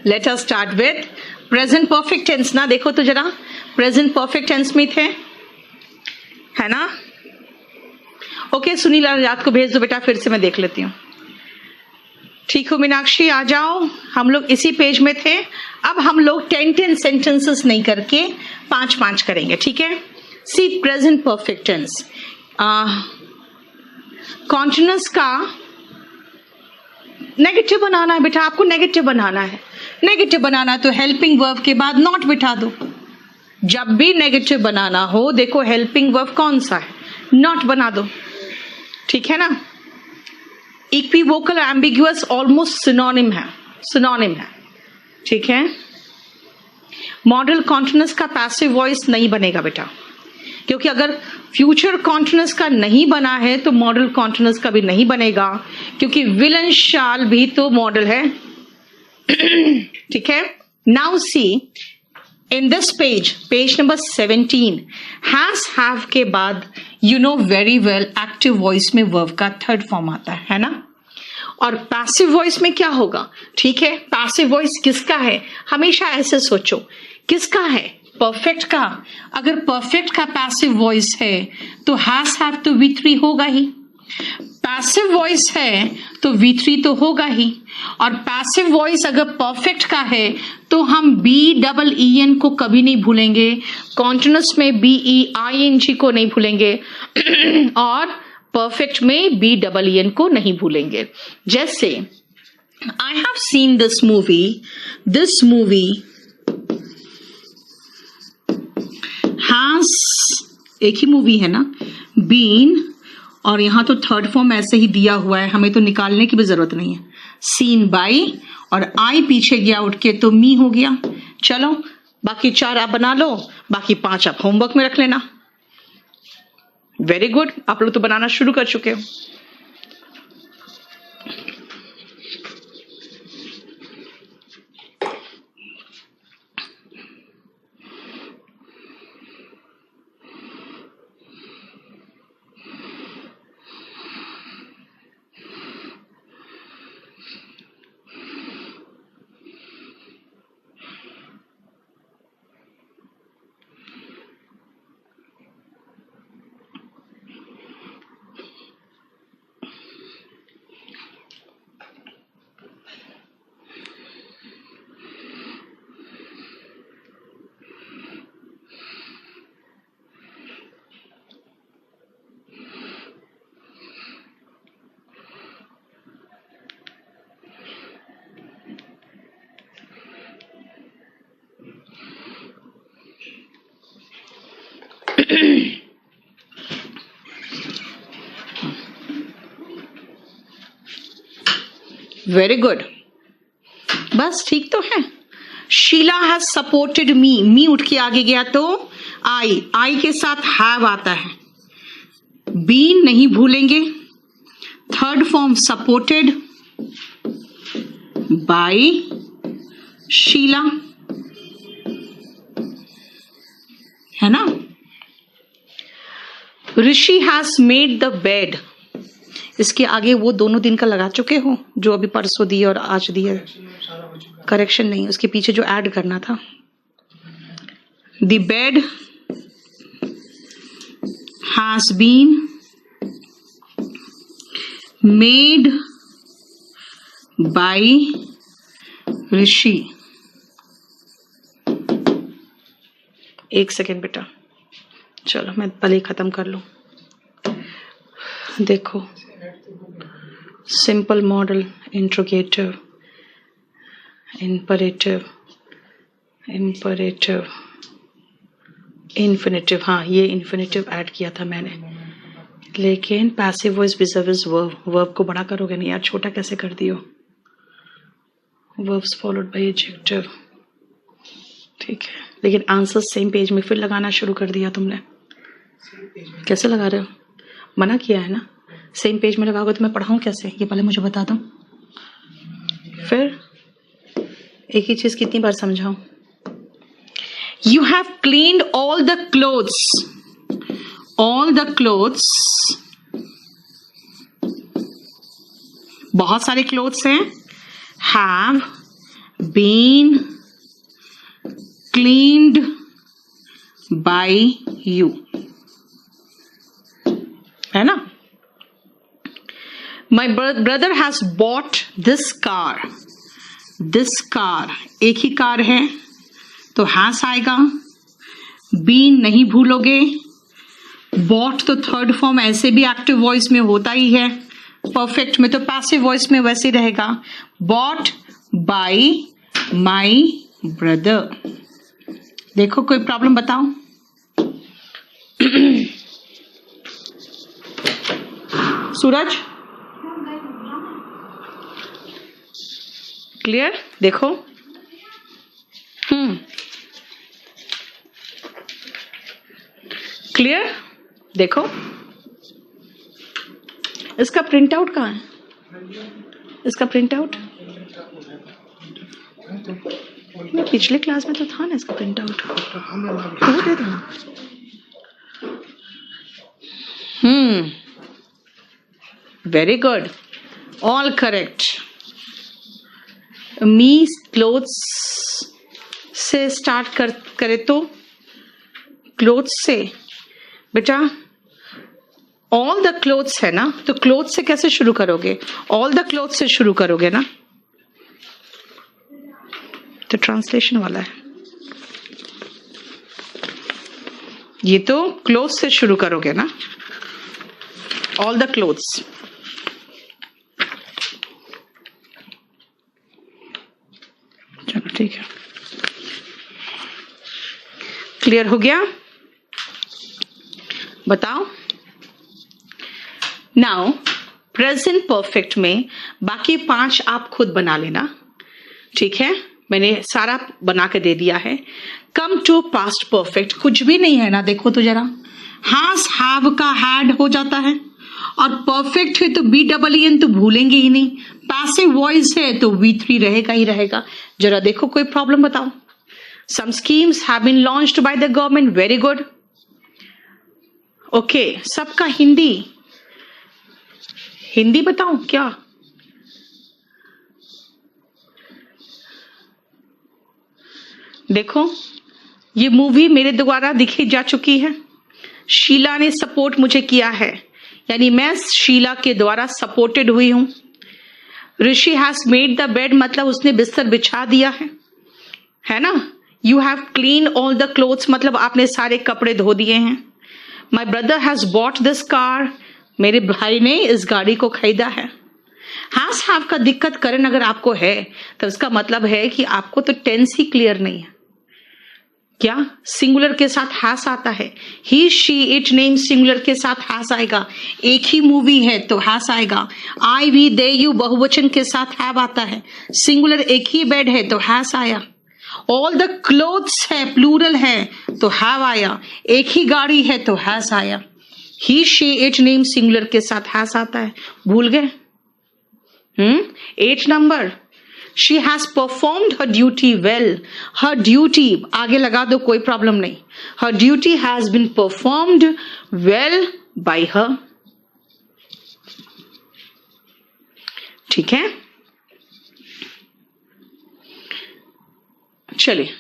Late us start with present perfect tense ना, देखो तो जरा प्रेजेंट परफेक्ट टेंस में थे, है ना? ओके, सुनील रात को भेज दो बेटा, फिर से मैं देख लेती हूँ। ठीक हो मीनाक्षी, आ जाओ। हम लोग इसी पेज में थे। अब हम लोग 10 सेंटेंसेस नहीं करके 5 करेंगे, ठीक है? सी प्रेजेंट परफेक्ट टेंस, कॉन्टिन्यूअस का नेगेटिव बनाना है बेटा, आपको नेगेटिव बनाना है। नेगेटिव बनाना तो हेल्पिंग वर्ब के बाद नॉट बिठा दो। जब भी नेगेटिव बनाना हो, देखो हेल्पिंग वर्ब कौन सा है, नॉट बना दो, ठीक है ना? इक्विवोकल एम्बिगुअस ऑलमोस्ट सिनोनिम है, ठीक है? मॉडल कॉन्टिन्यूअस का पैसिव वॉइस नहीं बनेगा बेटा, क्योंकि अगर फ्यूचर कॉन्टिन्यूअस का नहीं बना है तो मॉडल कॉन्टिन्यूअस का भी नहीं बनेगा, क्योंकि विल एंड शाल भी तो मॉडल है। ठीक है? Now see in this page number 17, has have के बाद you know very well active voice में वर्ब का थर्ड फॉर्म आता है ना? और पैसिव वॉइस में क्या होगा? ठीक है, पैसिव वॉइस किसका है? हमेशा ऐसे सोचो, किसका है? परफेक्ट का। अगर परफेक्ट का पैसिव वॉइस है तो हैज हैव तो V3 होगा ही, पैसिव वॉइस है तो V3 तो होगा ही। और पैसिव वॉइस अगर परफेक्ट का है तो हम BEEN को कभी नहीं भूलेंगे, कॉन्टिन्यूअस में BEING को नहीं भूलेंगे और परफेक्ट में BEEN को नहीं भूलेंगे। जैसे I have seen this movie has, एक ही मूवी है ना, बीन, और यहां तो थर्ड फॉर्म ऐसे ही दिया हुआ है, हमें तो निकालने की भी जरूरत नहीं है। सीन बाई और आई पीछे गया उठ के तो मी हो गया। चलो बाकी 4 आप बना लो, बाकी 5 आप होमवर्क में रख लेना। वेरी गुड, आप लोग तो बनाना शुरू कर चुके हो। वेरी गुड, बस ठीक तो है। शीला हैज सपोर्टेड मी उठ के आगे गया तो आई के साथ हैव आता है, बीन नहीं भूलेंगे, third form supported by Sheela, है ना? Rishi has made the bed, इसके आगे वो दोनों दिन का लगा चुके हो जो अभी परसों दिए और आज दिए, करेक्शन नहीं, उसके पीछे जो ऐड करना था। The bed has been made by Rishi. एक सेकेंड बेटा, चलो मैं पहले ही खत्म कर लूं। देखो, simple model, interrogative, imperative, infinitive. हाँ, ये इन्फिनेटिव ऐड किया था मैंने, लेकिन पैसिव वॉइस बिजर्विस वर्ब को बड़ा करोगे नहीं यार, छोटा कैसे कर दियो? वर्ब्स फॉलोड बाय एडजेक्टिव, ठीक है, लेकिन आंसर सेम पेज में फिर लगाना शुरू कर दिया तुमने। कैसे लगा रहे हो? मना किया है ना, सेम पेज में लगाओगे तो मैं पढ़ाऊं कैसे, ये पहले मुझे बता दो। फिर एक ही चीज कितनी बार समझाऊं? You have cleaned all the clothes, बहुत सारे क्लोथ्स हैं, have been cleaned by you, है ना। My brother has bought this car, this car एक ही कार है तो हैज आएगा। बीन नहीं भूलोगे, बॉट तो थर्ड फॉर्म ऐसे भी एक्टिव वॉइस में होता ही है, परफेक्ट में तो पैसिव वॉइस में वैसे ही रहेगा। Bought by my brother. देखो कोई प्रॉब्लम बताओ। सूरज क्लियर? देखो क्लियर? देखो इसका प्रिंट आउट कहाँ है? इसका प्रिंट आउट पिछले क्लास में तो था ना, इसका प्रिंट आउट वो दे दो। Very good, all correct. Me clothes से स्टार्ट करे तो क्लोथ्स से बेटा ऑल द क्लोथ्स है ना, तो क्लोथ्स से कैसे शुरू करोगे? ऑल द क्लोथ्स से शुरू करोगे ना, तो ट्रांसलेशन वाला है ये, तो क्लोथ्स से शुरू करोगे ना, ऑल द क्लोथ्स। चलो ठीक है, क्लियर हो गया? बताओ। नाउ प्रेजेंट परफेक्ट में बाकी 5 आप खुद बना लेना, ठीक है? मैंने सारा बना के दे दिया है। कम टू पास्ट परफेक्ट, कुछ भी नहीं है ना, देखो तो जरा, हैज हैव का हैड हो जाता है, और परफेक्ट है तो BEEN तो भूलेंगे ही नहीं, पैसिव वॉइस है तो V3 रहेगा ही रहेगा। जरा देखो कोई प्रॉब्लम बताओ। Some schemes have been launched by the government, very good. Okay, सबका हिंदी, हिंदी बताऊं क्या? देखो ये मूवी मेरे द्वारा दिखी जा चुकी है, शीला ने सपोर्ट मुझे किया है, यानी मैं शीला के द्वारा सपोर्टेड हुई हूं। ऋषि हैज मेड द बेड, मतलब उसने बिस्तर बिछा दिया है ना। You have clean all the clothes, मतलब आपने सारे कपड़े धो दिए हैं। माई brother has bought this car, मेरे भाई ने इस गाड़ी को खरीदा है। हैज हैव का दिक्कत करन अगर आपको है तो इसका मतलब है कि आपको तो टेंस ही क्लियर नहीं है। क्या सिंगुलर के साथ हैज आता है? ही शी इट नेम सिंगुलर के साथ हैज आएगा। एक ही मूवी है तो हैज आएगा। आई वी दे यू बहुवचन के साथ हैव आता है। सिंगुलर एक ही बेड है तो हैज आया। ऑल द क्लोथ्स है प्लूरल है तो हैव आया। एक ही गाड़ी है तो हैज आया। He she it name singular के साथ हैज आता है। भूल गए? 8 नंबर, she has performed her duty well. Her duty आगे लगा दो, कोई प्रॉब्लम नहीं। Her duty has been performed well by her. ठीक है, चलिए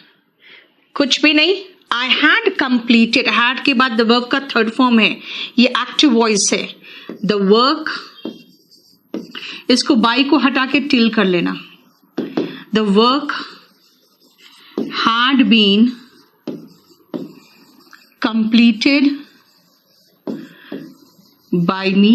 कुछ भी नहीं। आई हैड कंप्लीटेड, हैड के बाद द वर्क का थर्ड फॉर्म है, ये एक्टिव वॉइस है। द वर्क, इसको बाई को हटा के टिल कर लेना। The work had been completed by me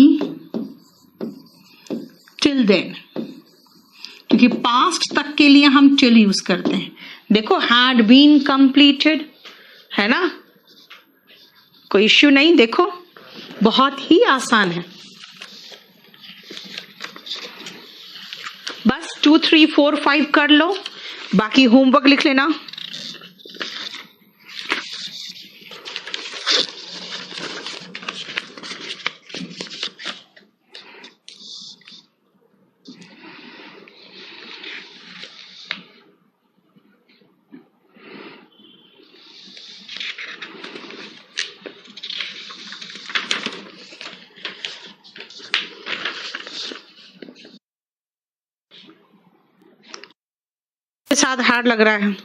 till then, क्योंकि पास्ट तक के लिए हम टिल यूज करते हैं। देखो हैड बीन कंप्लीटेड है ना, कोई इश्यू नहीं। देखो बहुत ही आसान है, बस 2, 3, 4, 5 कर लो, बाकी होमवर्क लिख लेना। साथ हार्ड लग रहा है?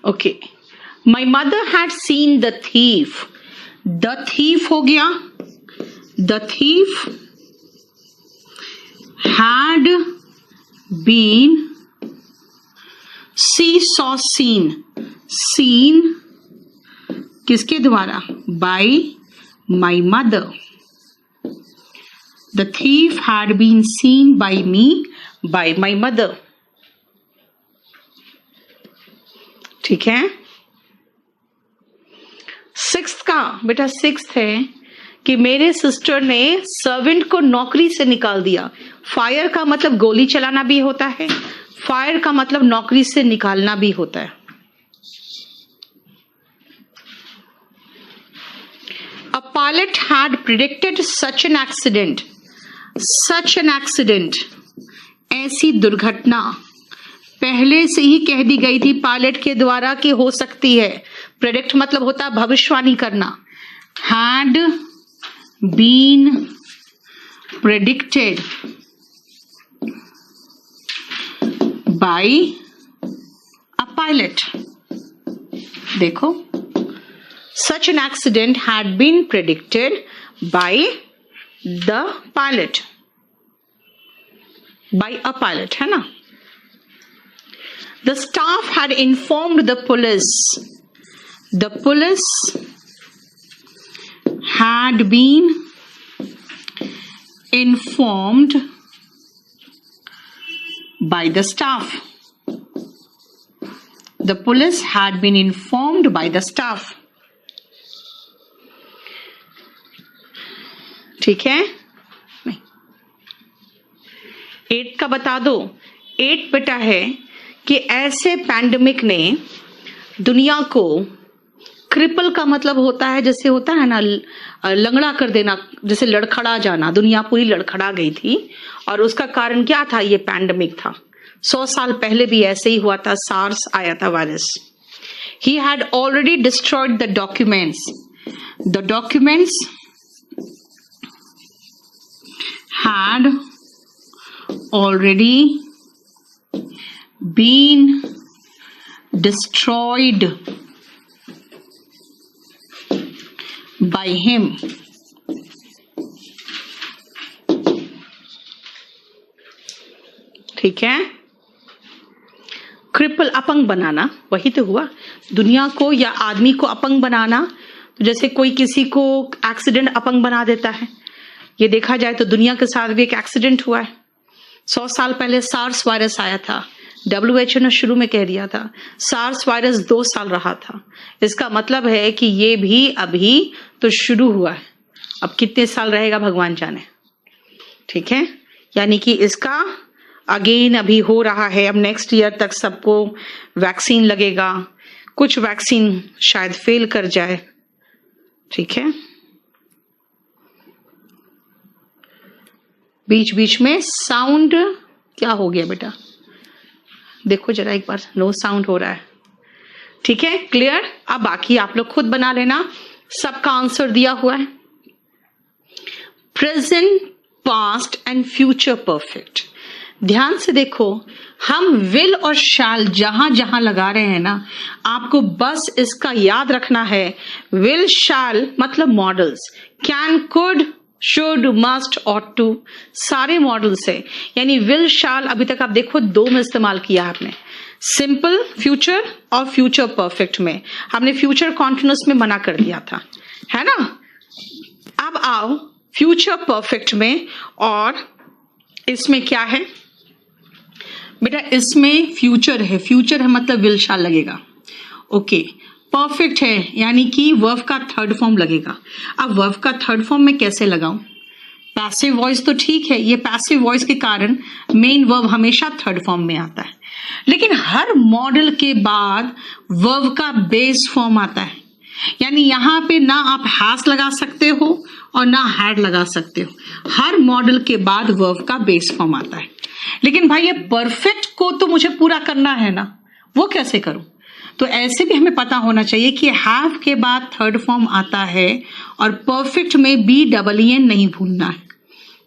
Okay. My mother had seen the thief. The thief हो गया. The thief had been. She saw seen. Seen किसके द्वारा? By my mother. The thief had been seen by me, by my mother. ठीक है. Sixth का बेटा, sixth है कि मेरे सिस्टर ने सर्वेंट को नौकरी से निकाल दिया. फायर का मतलब गोली चलाना भी होता है, फायर का मतलब नौकरी से निकालना भी होता है. A pilot had predicted such an accident. Such an accident, ऐसी दुर्घटना पहले से ही कह दी गई थी पायलट के द्वारा कि हो सकती है. प्रेडिक्ट मतलब होता है भविष्यवाणी करना. Had been predicted by a pilot. देखो, such an accident had been predicted by the pilot. By a pilot, है ना. The staff had informed the police. The police had been informed by the staff. The police had been informed by the staff. ठीक है. नहीं, 8 का बता दो. 8 बेटा है कि ऐसे पैंडेमिक ने दुनिया को, क्रिपल का मतलब होता है जैसे होता है ना लंगड़ा कर देना, जैसे लड़खड़ा जाना. दुनिया पूरी लड़खड़ा गई थी और उसका कारण क्या था? ये पैंडेमिक था. 100 साल पहले भी ऐसे ही हुआ था. सार्स आया था virus. He had already destroyed the documents. The documents had already been destroyed by him. ठीक है. क्रिपल अपंग बनाना, वही तो हुआ. दुनिया को या आदमी को अपंग बनाना, तो जैसे कोई किसी को एक्सीडेंट अपंग बना देता है. ये देखा जाए तो दुनिया के साथ भी एक एक्सीडेंट हुआ है. 100 साल पहले सार्स वायरस आया था. WHO ने शुरू में कह दिया था. सार्स वायरस 2 साल रहा था. इसका मतलब है कि ये भी अभी तो शुरू हुआ है. अब कितने साल रहेगा भगवान जाने. ठीक है. यानी कि इसका अगेन अभी हो रहा है. अब नेक्स्ट ईयर तक सबको वैक्सीन लगेगा. कुछ वैक्सीन शायद फेल कर जाए. ठीक है. बीच बीच में साउंड क्या हो गया बेटा? देखो जरा एक बार, नो साउंड हो रहा है. ठीक है. क्लियर. अब बाकी आप लोग खुद बना लेना. सबका आंसर दिया हुआ है. Present, past and future perfect. ध्यान से देखो, हम विल और शैल जहां जहां लगा रहे हैं ना, आपको बस इसका याद रखना है, विल शैल मतलब modals, can, could, should, must, ought to, सारे मॉडल्स है। यानी विल शैल अभी तक आप देखो दो में इस्तेमाल किया आपने, सिंपल फ्यूचर और फ्यूचर परफेक्ट में। हमने फ्यूचर कॉन्टिन्यूअस में मना कर दिया था, है ना। अब आओ फ्यूचर परफेक्ट में, और इसमें क्या है बेटा, इसमें फ्यूचर है मतलब विल शैल लगेगा। ओके, परफेक्ट है यानी कि वर्ब का थर्ड फॉर्म लगेगा। अब वर्ब का थर्ड फॉर्म में कैसे लगाऊं? पैसिव वॉइस तो ठीक है, ये पैसिव वॉइस के कारण मेन वर्ब हमेशा थर्ड फॉर्म में आता है, लेकिन हर मॉडल के बाद वर्ब का बेस फॉर्म आता है। यानी यहां पे ना आप हैज लगा सकते हो और ना हैड लगा सकते हो, हर मॉडल के बाद वर्ब का बेस फॉर्म आता है। लेकिन भाई ये परफेक्ट को तो मुझे पूरा करना है ना, वो कैसे करूं? तो ऐसे भी हमें पता होना चाहिए कि हैव के बाद थर्ड फॉर्म आता है और परफेक्ट में बी डबल ई एन नहीं भूलना है,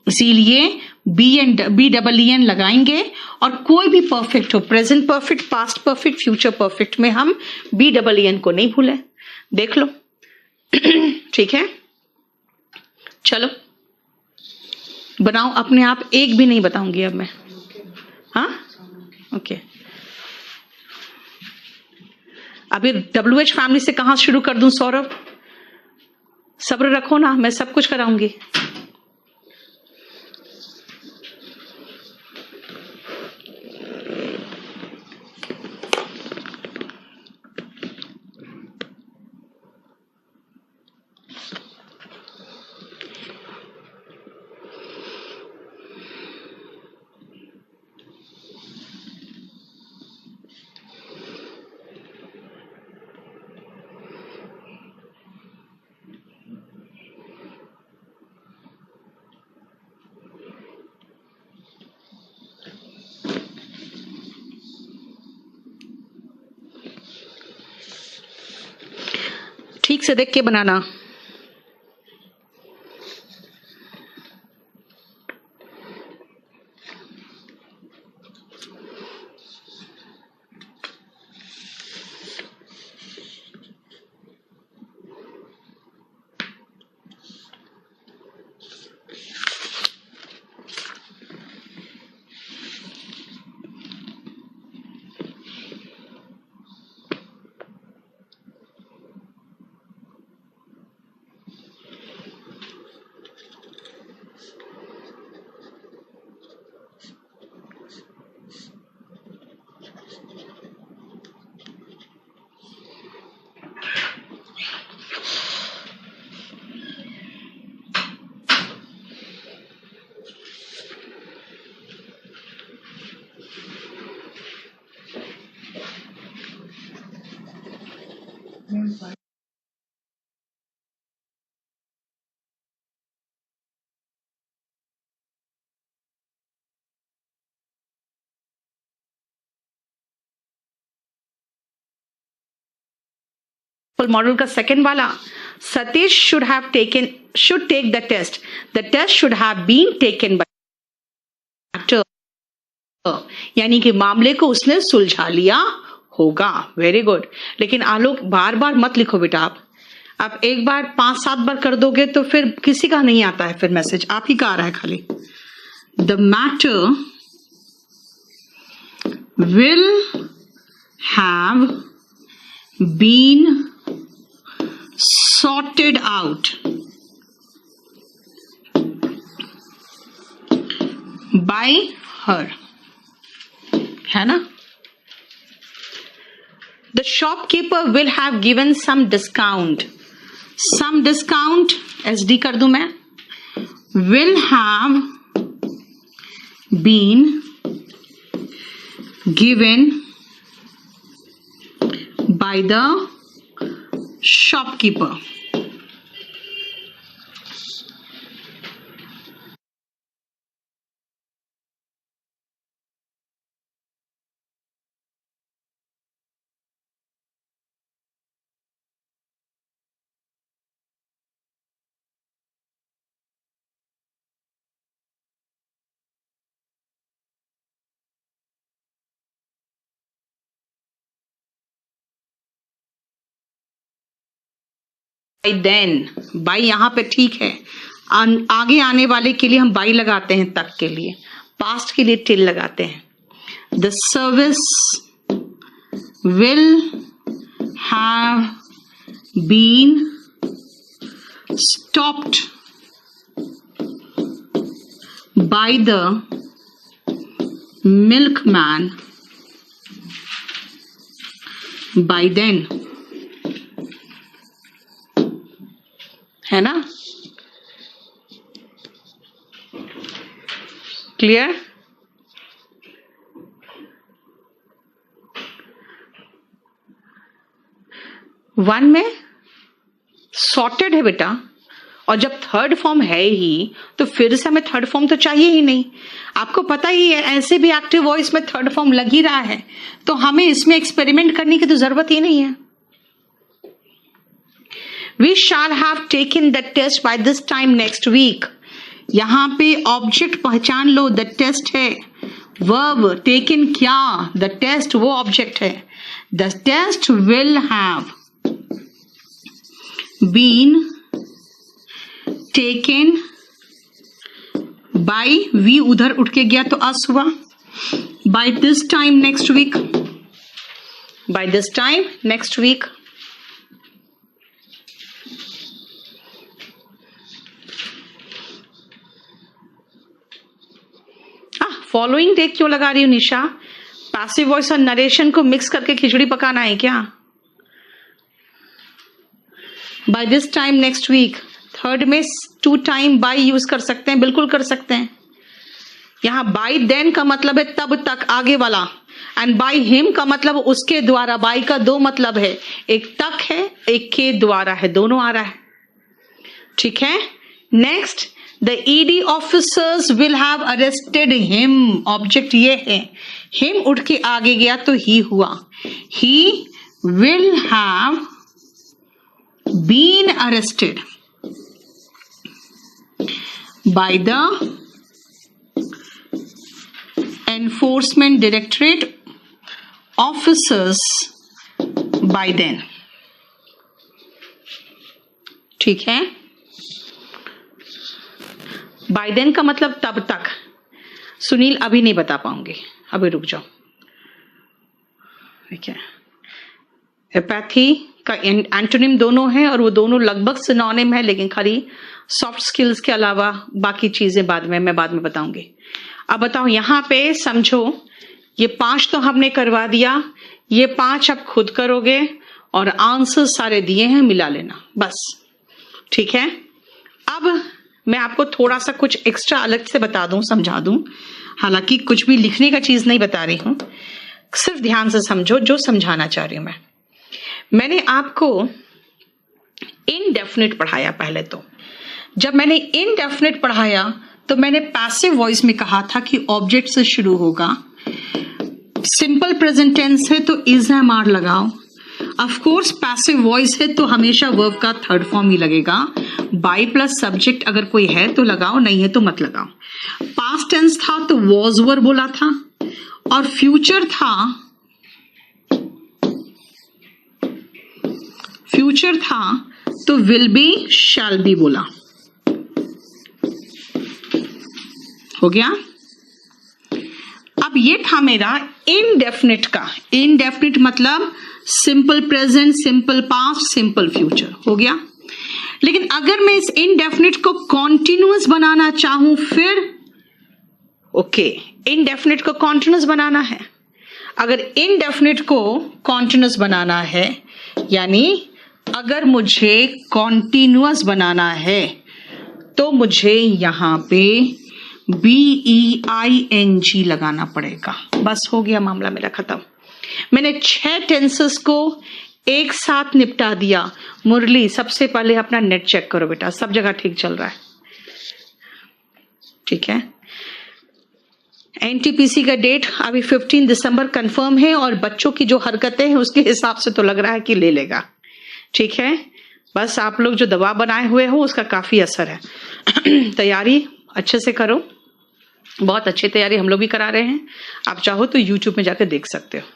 इसीलिए बी डबल ई एन लगाएंगे। और कोई भी परफेक्ट हो, present perfect, past perfect, future perfect में हम बी डबल ई एन को नहीं भूलें। देख लो ठीक है, चलो बनाओ अपने आप, एक भी नहीं बताऊंगी अब मैं। हाँ ओके, अभी WH फैमिली से कहां शुरू कर दूं सौरभ? सब्र रखो ना, मैं सब कुछ कराऊंगी। ठीक से देख के बनाना। मॉडल का सेकंड वाला, Satish should take the test, the test should have been taken by actor, यानी कि मामले को उसने सुलझा लिया होगा। Very good. लेकिन आलोक बार बार मत लिखो बेटा, आप एक बार 5-7 बार कर दोगे तो फिर किसी का नहीं आता है, फिर मैसेज आप ही का आ रहा है खाली। The matter will have been sorted out by her, है ना। The shopkeeper will have given some discount, SD कर दूं मैं, will have been given by the shopkeeper। Then, by यहाँ पे ठीक है, आगे आने वाले के लिए हम बाई लगाते हैं, तक के लिए, पास्ट के लिए टिल लगाते हैं। The service will have been stopped by the milkman by then, है ना? क्लियर? वन में सॉर्टेड है बेटा, और जब थर्ड फॉर्म है ही तो फिर से हमें थर्ड फॉर्म तो चाहिए ही नहीं। आपको पता ही है ऐसे भी एक्टिव वॉइस में थर्ड फॉर्म लग ही रहा है, तो हमें इसमें एक्सपेरिमेंट करने की तो जरूरत ही नहीं है। We shall have taken the test by this time next week. यहां पे ऑब्जेक्ट पहचान लो, द टेस्ट है, वर्ब टेकन क्या, द टेस्ट वो ऑब्जेक्ट है। The test will have been taken by, we उधर उठ के गया तो अस हुआ, by this time next week, by this time next week। Following day क्यों लगा रही हूं निशा? पैसिव वॉइस और नरेशन को मिक्स करके खिचड़ी पकाना है क्या? By this time next week, third में टू टाइम बाय यूज कर सकते हैं, बिल्कुल कर सकते हैं। यहां बाय देन का मतलब है तब तक, आगे वाला, एंड बाय हिम का मतलब उसके द्वारा। बाय का दो मतलब है, एक तक है, एक के द्वारा है, दोनों आ रहा है, ठीक है। Next, the ED officers will have arrested him, object ये है, हिम उठ के आगे गया तो ही हुआ, he will have been arrested by the enforcement directorate officers by then, ठीक है। by then का मतलब तब तक। सुनील अभी नहीं बता पाऊंगी, अभी रुक जाओ, ठीक है। एपैथी का एंटोनिम दोनों है और वो दोनों लगभग सिनोनिम है, लेकिन खाली सॉफ्ट स्किल्स के अलावा बाकी चीजें मैं बाद में बताऊंगी। अब बताओ यहां पे समझो, ये 5 तो हमने करवा दिया, ये 5 आप खुद करोगे और आंसर सारे दिए हैं, मिला लेना बस, ठीक है। अब मैं आपको थोड़ा सा कुछ एक्स्ट्रा अलग से बता दूं, समझा दूं, हालांकि कुछ भी लिखने का चीज नहीं बता रही हूं, सिर्फ ध्यान से समझो जो समझाना चाह रही हूं। मैंने आपको इनडेफिनिट पढ़ाया पहले, तो जब मैंने इनडेफिनिट पढ़ाया तो मैंने पैसिव वॉइस में कहा था कि ऑब्जेक्ट से शुरू होगा, सिंपल प्रेजेंट टेंस है तो इज एम आर लगाओ, ऑफ कोर्स पैसिव वॉइस है तो हमेशा वर्ब का थर्ड फॉर्म ही लगेगा, बाय प्लस सब्जेक्ट अगर कोई है तो लगाओ, नहीं है तो मत लगाओ। पास्ट टेंस था तो वॉज वर बोला था, और फ्यूचर था तो विल बी शैल बी बोला, हो गया। अब ये था मेरा इनडेफिनिट का, इनडेफिनिट मतलब simple present, simple past, simple future, हो गया। लेकिन अगर मैं इस इनडेफिनिट को कॉन्टिन्यूअस बनाना चाहूं फिर, ओके, इनडेफिनिट को कॉन्टिन्यूअस बनाना है। अगर इनडेफिनिट को कॉन्टिन्यूअस बनाना है, यानी अगर मुझे कॉन्टिन्यूअस बनाना है तो मुझे यहां पे BEING लगाना पड़ेगा, बस हो गया मामला मेरा खत्म। मैंने 6 टेंसेस को एक साथ निपटा दिया। मुरली, सबसे पहले अपना नेट चेक करो बेटा, सब जगह ठीक चल रहा है, ठीक है। NTPC का डेट अभी 15 दिसंबर कंफर्म है, और बच्चों की जो हरकतें हैं उसके हिसाब से तो लग रहा है कि ले लेगा, ठीक है। बस आप लोग जो दबाव बनाए हुए हो उसका काफी असर है। तैयारी अच्छे से करो, बहुत अच्छी तैयारी हम लोग भी करा रहे हैं, आप चाहो तो YouTube में जाकर देख सकते हो,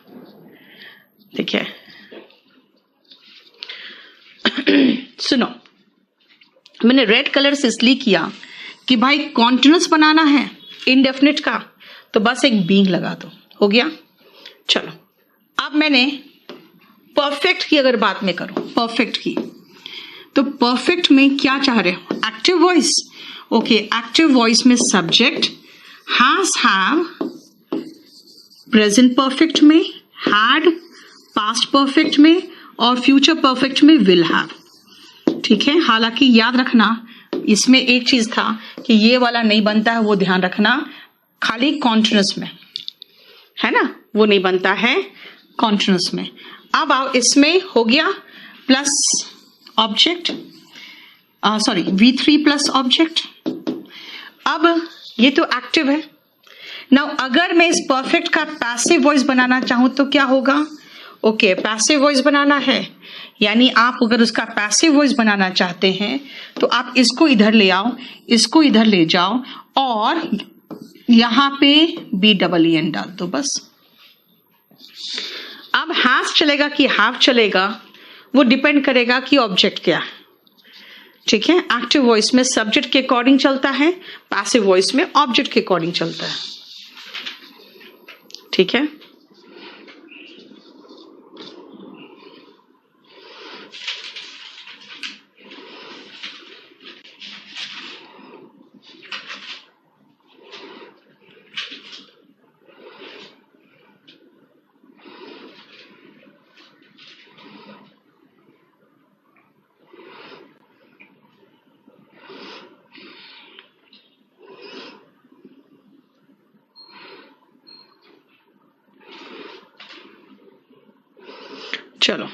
ठीक है। सुनो, मैंने रेड कलर से इसलिए किया कि भाई कॉन्टिन्यूस बनाना है इनडेफिनिट का, तो बस एक बीइंग लगा दो, हो गया। चलो अब मैंने परफेक्ट की अगर बात में करूं, परफेक्ट की, तो परफेक्ट में क्या चाह रहे हो? Active voice. Okay, active voice में subject has, have, present perfect में हैड, पास्ट परफेक्ट में और फ्यूचर परफेक्ट में विल हैव। ठीक है, हालांकि याद रखना इसमें एक चीज था कि ये वाला नहीं बनता है, वो ध्यान रखना, खाली कॉन्टिन्यूस में है ना, वो नहीं बनता है कॉन्टिन्यूस में। अब आओ, इसमें हो गया plus object, sorry V3 plus object. अब ये तो एक्टिव है। नाउ अगर मैं इस परफेक्ट का पैसिव वॉइस बनाना चाहूं तो क्या होगा? ओके, पैसिव वॉइस बनाना है, यानी आप अगर उसका पैसिव वॉइस बनाना चाहते हैं तो आप इसको इधर ले आओ, इसको इधर ले जाओ और यहां पे BEEN डाल दो बस। अब हैज चलेगा कि हैव चलेगा, वो डिपेंड करेगा कि ऑब्जेक्ट क्या है। ठीक है, एक्टिव वॉइस में सब्जेक्ट के अकॉर्डिंग चलता है, पैसिव वॉइस में ऑब्जेक्ट के अकॉर्डिंग चलता है। ठीक है, चलो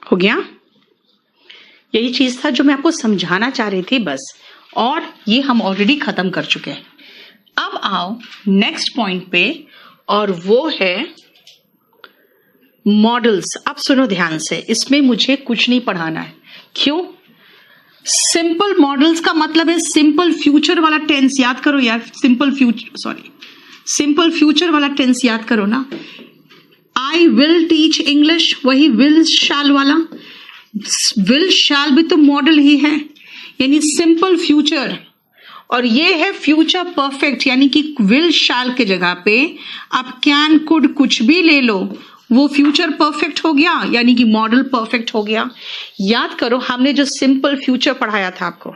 हो गया, यही चीज था जो मैं आपको समझाना चाह रही थी बस, और ये हम ऑलरेडी खत्म कर चुके हैं। अब आओ नेक्स्ट पॉइंट पे, और वो है मॉडल्स। अब सुनो ध्यान से, इसमें मुझे कुछ नहीं पढ़ाना है। क्यों? सिंपल मॉडल्स का मतलब है सिंपल फ्यूचर वाला टेंस याद करो यार, सिंपल फ्यूचर वाला टेंस याद करो ना। आई विल टीच इंग्लिश, वही विल शैल वाला, विल शैल भी तो मॉडल ही है, यानी सिंपल फ्यूचर। और ये है फ्यूचर परफेक्ट, यानी कि विल शैल के जगह पे आप कैन कुड कुछ भी ले लो, वो फ्यूचर परफेक्ट हो गया, यानी कि मॉडल परफेक्ट हो गया। याद करो हमने जो सिंपल फ्यूचर पढ़ाया था आपको,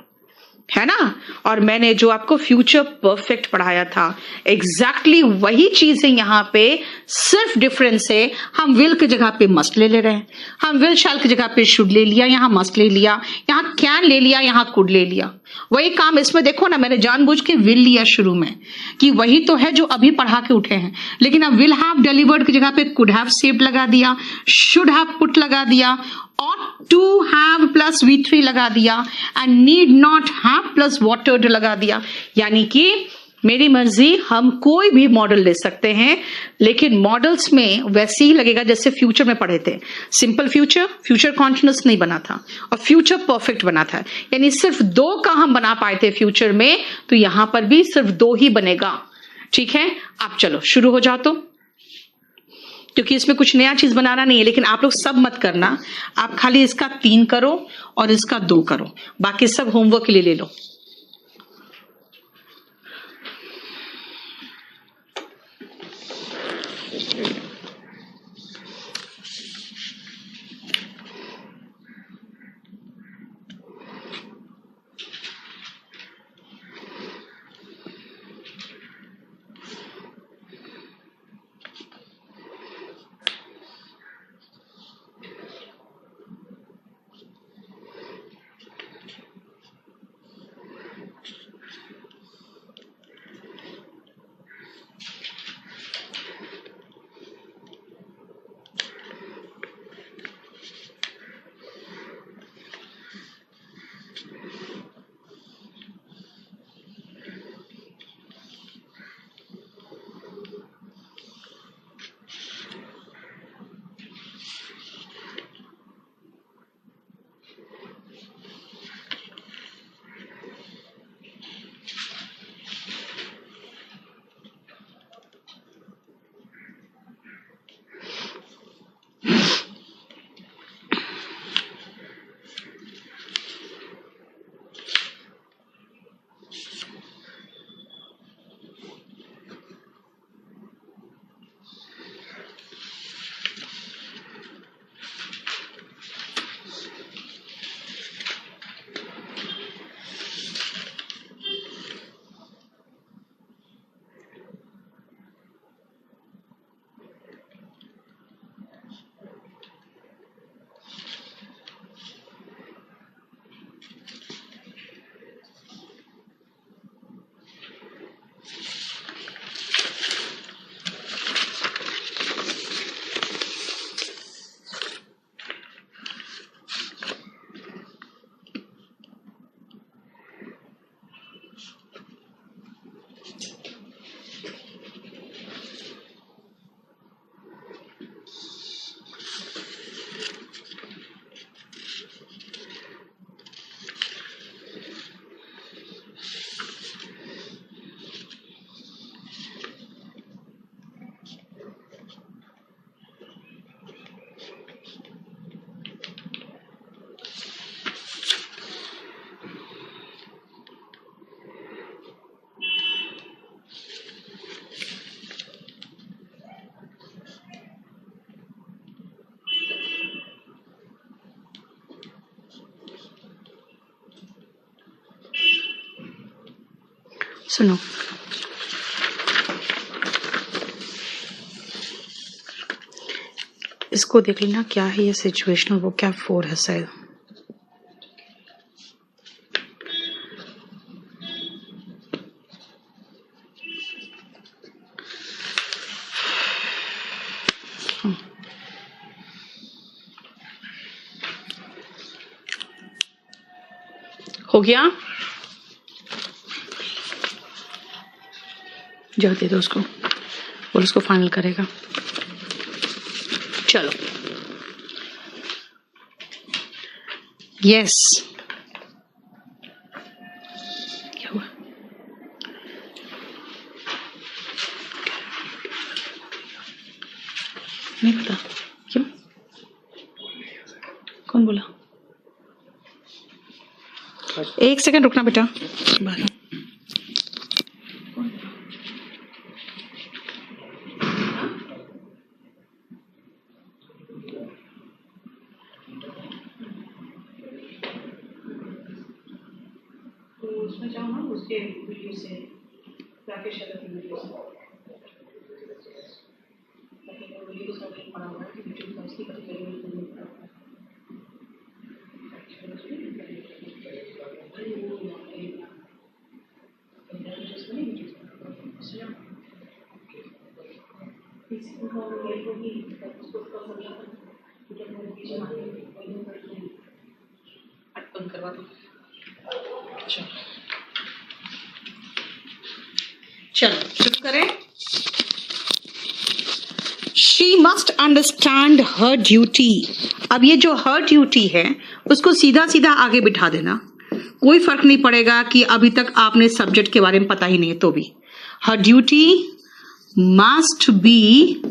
है ना, और मैंने जो आपको फ्यूचर परफेक्ट पढ़ाया था, एग्जैक्टली वही चीज है यहाँ पे, सिर्फ डिफरेंस है हम विल की जगह पे मस्ट ले रहे हैं, हम विल शैल की जगह पे शुड ले लिया, यहाँ मस्ट ले लिया, यहाँ कैन ले लिया, यहाँ कुड ले लिया। वही काम इसमें देखो ना, मैंने जानबूझ के विल लिया शुरू में कि वही तो है जो अभी पढ़ा के उठे हैं, लेकिन अब विल हैव डिलीवर्ड की जगह पे कुड हैव सेव्ड लगा दिया, शुड हैव पुट लगा दिया, और टू हैव प्लस V3 लगा दिया, and need not have plus watered लगा दिया। यानी कि मेरी मर्जी, हम कोई भी मॉडल ले सकते हैं, लेकिन मॉडल्स में वैसे ही लगेगा जैसे फ्यूचर में पढ़े थे। सिंपल फ्यूचर, फ्यूचर कॉन्टिन्यूस नहीं बना था, और फ्यूचर परफेक्ट बना था, यानी सिर्फ 2 का हम बना पाए थे फ्यूचर में, तो यहां पर भी सिर्फ 2 ही बनेगा। ठीक है, अब चलो शुरू हो जाओ, तो क्योंकि इसमें कुछ नया चीज बनाना नहीं है, लेकिन आप लोग सब मत करना, आप खाली इसका 3 करो और इसका 2 करो, बाकी सब होमवर्क के लिए ले लो। सुनो, इसको देख लेना क्या है ये सिचुएशनल वोकैब 4 है शायद। हो गया, जाओ दे दो उसको, और उसको फाइनल करेगा। चलो, यस, क्या हुआ? नहीं पता क्यों, कौन बोला? एक सेकंड रुकना बेटा। उसमें जाओ ना, उसके वीडियो से, राकेश यादव की वीडियो से, वीडियो सब पड़ा हुआ है कि वीडियो का उसकी कभी कभी करवा दो। चलो शुरू करें। She must understand her duty. अब ये जो हर ड्यूटी है उसको सीधा सीधा आगे बिठा देना, कोई फर्क नहीं पड़ेगा कि अभी तक आपने सब्जेक्ट के बारे में पता ही नहीं है तो भी। Her duty must be,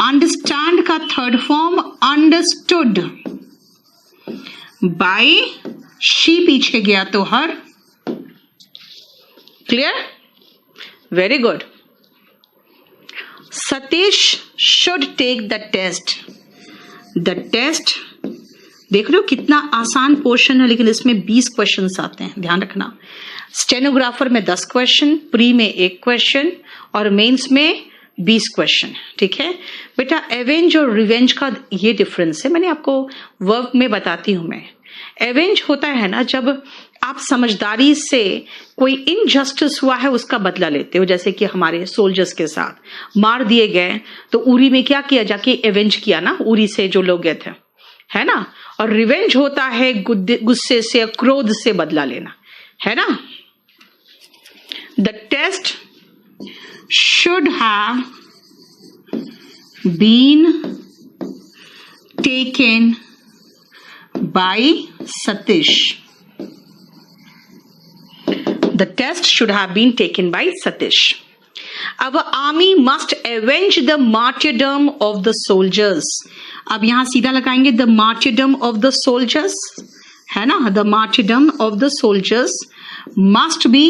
understand का third form understood, by she पीछे गया तो her. Clear? Very good. Satish should take the test. The test, देख रहे हो कितना आसान पोर्शन है, लेकिन इसमें 20 क्वेश्चंस आते हैं, ध्यान रखना। स्टेनोग्राफर में 10 क्वेश्चन, प्री में 1 क्वेश्चन और मेंस में 20 क्वेश्चन। ठीक है बेटा, एवेंज और रिवेंज का ये डिफरेंस है, मैंने आपको वर्ब में बताती हूं मैं। एवेंज होता है ना जब आप समझदारी से कोई इनजस्टिस हुआ है उसका बदला लेते हो, जैसे कि हमारे सोल्जर्स के साथ मार दिए गए तो उरी में क्या किया, जाके एवेंज किया ना, उरी से जो लोग गए थे, है ना। और रिवेंज होता है गुस्से से, क्रोध से बदला लेना, है ना। The test should have been taken by Satish. The test should have been taken by Satish. Our army must avenge the martyrdom of the soldiers. अब यहां सीधा लगाएंगे the martyrdom of the soldiers, है ना। The martyrdom of the soldiers must be,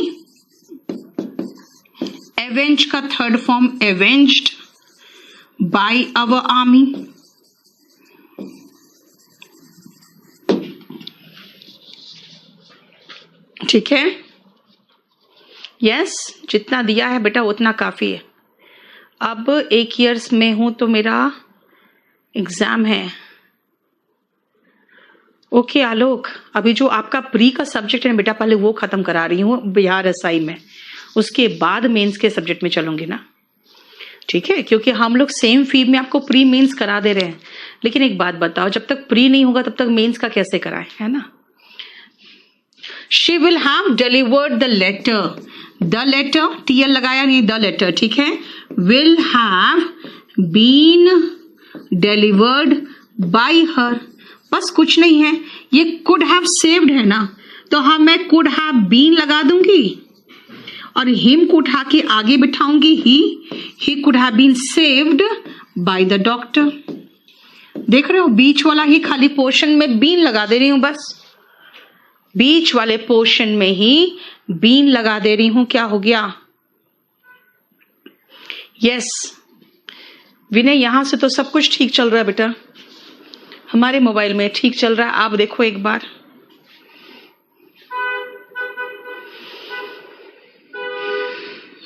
avenge का third form avenged by our army. ठीक है, yes, जितना दिया है बेटा उतना काफी है। अब 1 ईयर्स में हूं तो मेरा एग्जाम है। ओके आलोक, अभी जो आपका प्री का सब्जेक्ट है बेटा, पहले वो खत्म करा रही हूँ बिहार एसआई में, उसके बाद मेंस के सब्जेक्ट में चलूंगी ना। ठीक है, क्योंकि हम लोग सेम फील्ड में आपको प्री मेंस करा दे रहे हैं, लेकिन एक बात बताओ, जब तक प्री नहीं होगा तब तक मेंस का कैसे कराएं, है ना। She will have delivered the letter. The letter, TL लगाया नहीं, the letter, ठीक है। Will have been delivered by her. बस कुछ नहीं है, ये could have saved है ना, तो हाँ मैं could have been लगा दूंगी और him को उठा के आगे बिठाऊंगी, he could have been saved by the doctor। देख रहे हो, बीच वाला ही खाली पोर्शन में been लगा दे रही हूं, बस बीच वाले पोर्शन में ही बीन लगा दे रही हूं। क्या हो गया? यस विनय, यहां से तो सब कुछ ठीक चल रहा है बेटा, हमारे मोबाइल में ठीक चल रहा है। आप देखो एक बार,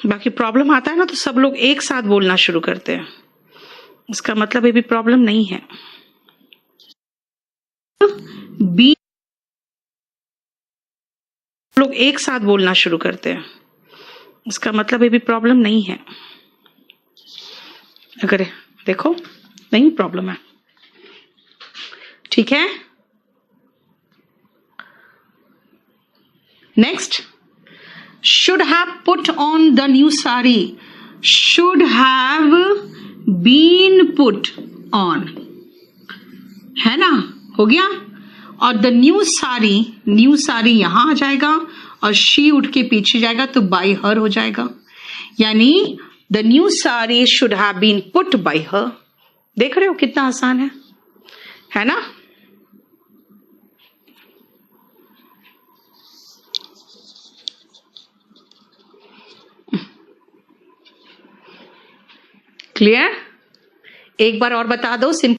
बाकी प्रॉब्लम आता है ना तो सब लोग एक साथ बोलना शुरू करते हैं, इसका मतलब ये भी प्रॉब्लम नहीं है। बी लोग एक साथ बोलना शुरू करते हैं, इसका मतलब ये भी प्रॉब्लम नहीं है। अगर देखो नहीं प्रॉब्लम है, ठीक है। Next, should have put on the new sari, should have been put on, है ना, हो गया। और द न्यू सारी यहां आ जाएगा और शी उठ के पीछे जाएगा तो बाय हर हो जाएगा, यानी the new sari should have been put by her. देख रहे हो कितना आसान है ना। क्लियर? एक बार और बता दो। सिंपल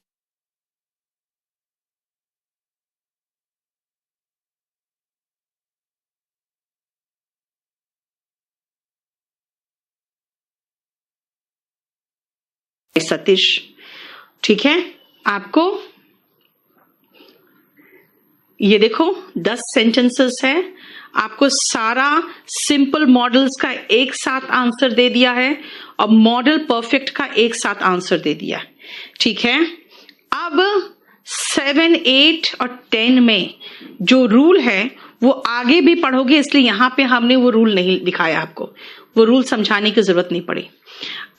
सतीश, ठीक है। आपको ये देखो 10 सेंटेंसेस है, आपको सारा सिंपल मॉडल्स का एक साथ आंसर दे दिया है और मॉडल परफेक्ट का एक साथ आंसर दे दिया, ठीक है। अब 7, 8 और 10 में जो रूल है वो आगे भी पढ़ोगे, इसलिए यहां पे हमने वो रूल नहीं दिखाया आपको, वो रूल समझाने की जरूरत नहीं पड़ी।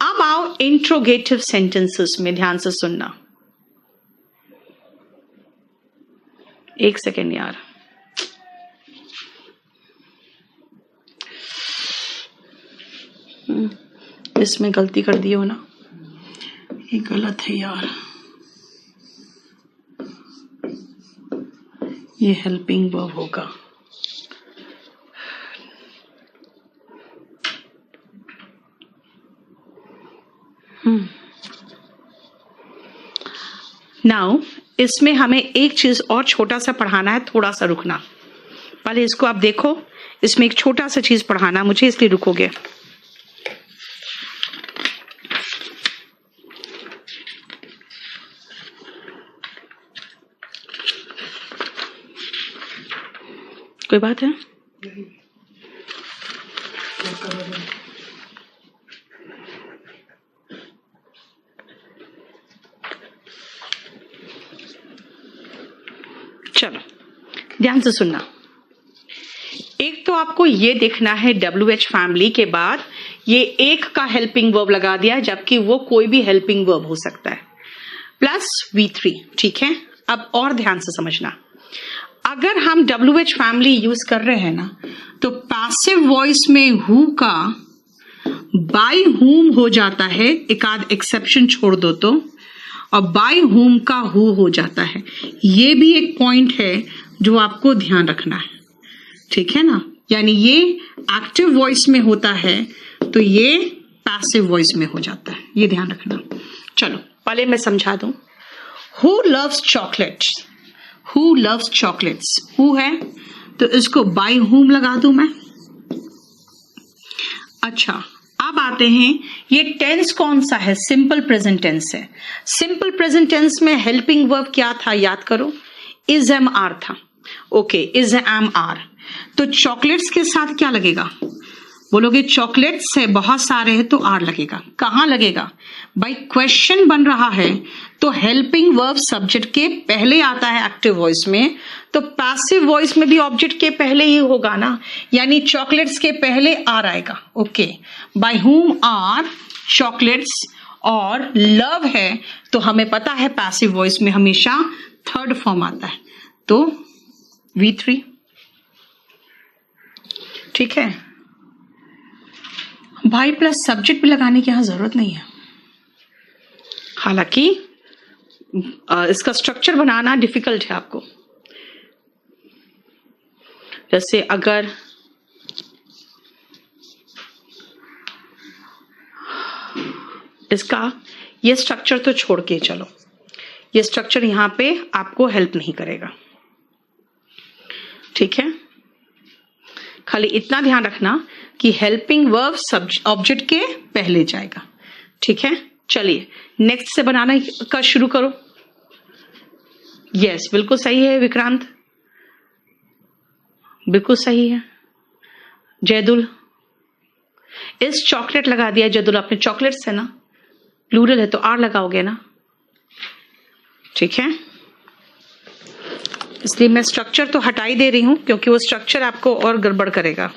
अब आओ इंट्रोगेटिव सेंटेंसेस में, ध्यान से सुनना। एक सेकेंड यार, इसमें गलती कर दी हो ना, ये गलत है यार, ये हेल्पिंग वर्ब होगा। नाउ इसमें हमें एक चीज और छोटा सा पढ़ाना है, थोड़ा सा रुकना। पहले इसको आप देखो, इसमें एक छोटा सा चीज पढ़ाना मुझे, इसलिए रुकोगे। कोई बात है? चलो ध्यान से सुनना। एक तो आपको ये देखना है WH फैमिली के बाद ये एक का हेल्पिंग वर्ब लगा दिया है, जबकि वो कोई भी हेल्पिंग वर्ब हो सकता है, प्लस V3, ठीक है। अब और ध्यान से समझना, अगर हम WH फैमिली यूज कर रहे हैं ना, तो पैसिव वॉइस में हु का बाय हुम हो जाता है, एक आध एक्सेप्शन छोड़ दो तो, और बाय हुम का हु हो जाता है। ये भी एक पॉइंट है जो आपको ध्यान रखना है, ठीक है ना। यानी ये एक्टिव वॉइस में होता है तो ये पैसिव वॉइस में हो जाता है, ये ध्यान रखना। चलो पहले मैं समझा दूं। Who loves chocolates, who loves chocolates, who है तो इसको बाय हुम लगा दूं मैं। अच्छा अब आते हैं, ये टेंस कौन सा है? सिंपल प्रेजेंट टेंस है। सिंपल प्रेजेंट टेंस में हेल्पिंग वर्ब क्या था, याद करो, इज एम आर था। ओके, इज एम आर, तो चॉकलेट्स के साथ क्या लगेगा? बोलोगे चॉकलेट्स है, बहुत सारे हैं, तो आर लगेगा। कहां लगेगा भाई? क्वेश्चन बन रहा है तो हेल्पिंग वर्ब सब्जेक्ट के पहले आता है एक्टिव वॉइस में, तो पैसिव वॉइस में भी ऑब्जेक्ट के पहले ही होगा ना, यानी चॉकलेट्स के पहले आर आएगा। Okay, by whom are chocolates, और लव है तो हमें पता है पैसिव वॉइस में हमेशा थर्ड फॉर्म आता है, तो V3, ठीक है भाई। प्लस सब्जेक्ट भी लगाने की यहां जरूरत नहीं है, हालांकि इसका स्ट्रक्चर बनाना डिफिकल्ट है आपको। जैसे अगर इसका ये स्ट्रक्चर तो छोड़ के चलो, ये स्ट्रक्चर यहां पे आपको हेल्प नहीं करेगा, ठीक है। खाली इतना ध्यान रखना, कि हेल्पिंग वर्ब ऑब्जेक्ट के पहले जाएगा। ठीक है, चलिए नेक्स्ट से बनाना का शुरू करो। यस, बिल्कुल सही है विक्रांत, बिल्कुल सही है। जयदुल, इस चॉकलेट लगा दिया जयदुल आपने, चॉकलेट्स है ना, प्लूरल है तो आर लगाओगे ना। ठीक है, इसलिए मैं स्ट्रक्चर तो हटा ही दे रही हूं क्योंकि वो स्ट्रक्चर आपको और गड़बड़ करेगा।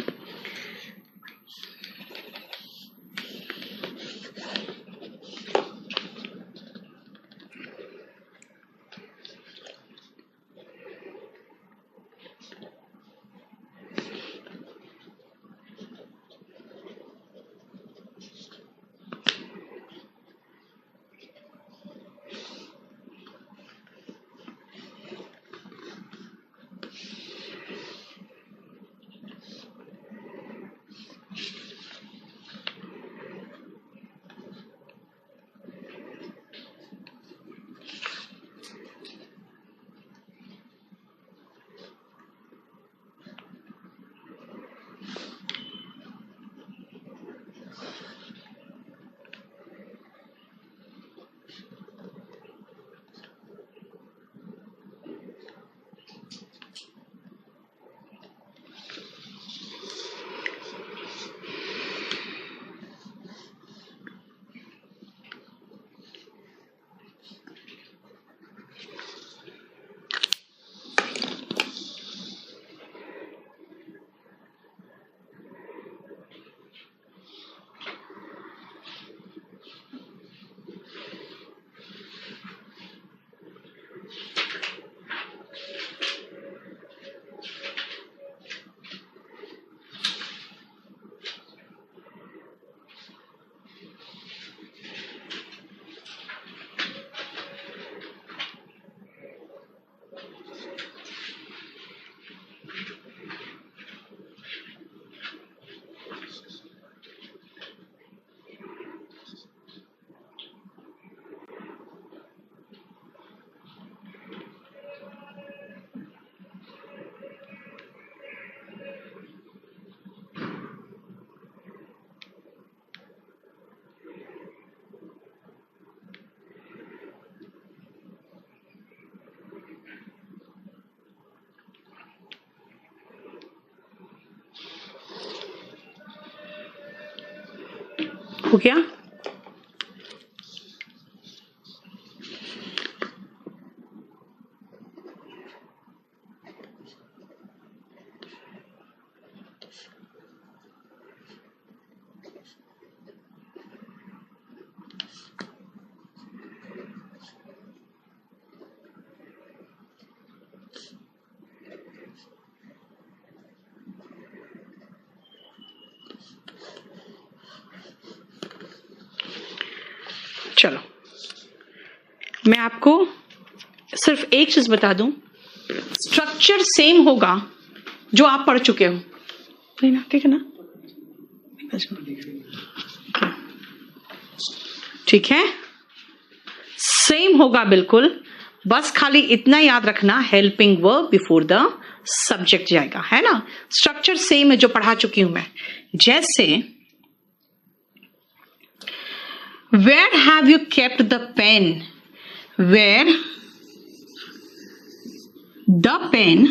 हो गया? चलो मैं आपको सिर्फ एक चीज बता दूं, स्ट्रक्चर सेम होगा जो आप पढ़ चुके हो, ठीक है ना? ठीक है, सेम होगा बिल्कुल, बस खाली इतना याद रखना helping verb before the subject जाएगा, है ना? स्ट्रक्चर सेम है जो पढ़ा चुकी हूं मैं। जैसे where have you kept the pen? where the pen,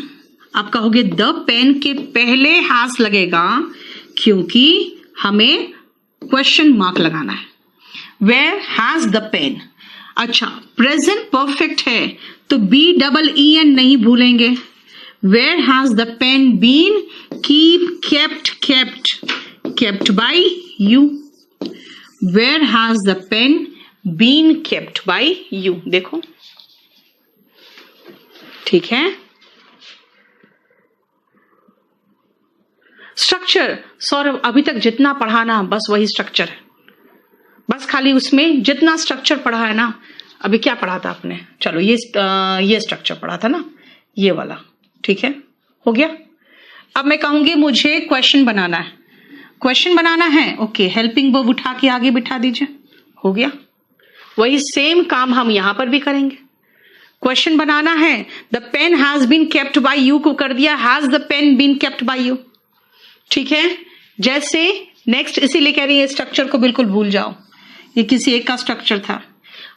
आप कहोगे द पेन के पहले हैज लगेगा क्योंकि हमें क्वेश्चन मार्क लगाना है। where has the pen, अच्छा प्रेजेंट परफेक्ट है तो BEEN नहीं भूलेंगे। where has the pen been, keep, kept by you। where has the pen been kept by you, देखो ठीक है। स्ट्रक्चर सौरभ अभी तक जितना पढ़ाना बस वही स्ट्रक्चर है, बस खाली उसमें जितना स्ट्रक्चर पढ़ा है ना, अभी क्या पढ़ा था आपने, चलो ये स्ट्रक्चर पढ़ा था ना, ये वाला, ठीक है, हो गया। अब मैं कहूंगी मुझे क्वेश्चन बनाना है, क्वेश्चन बनाना है, ओके, हेल्पिंग वर्ब उठा के आगे बिठा दीजिए, हो गया। वही सेम काम हम यहां पर भी करेंगे। क्वेश्चन बनाना है, the pen has been kept by you को कर दिया has the pen been kept by you, ठीक है। जैसे नेक्स्ट इसीलिए कह रही है स्ट्रक्चर को बिल्कुल भूल जाओ, ये किसी एक का स्ट्रक्चर था।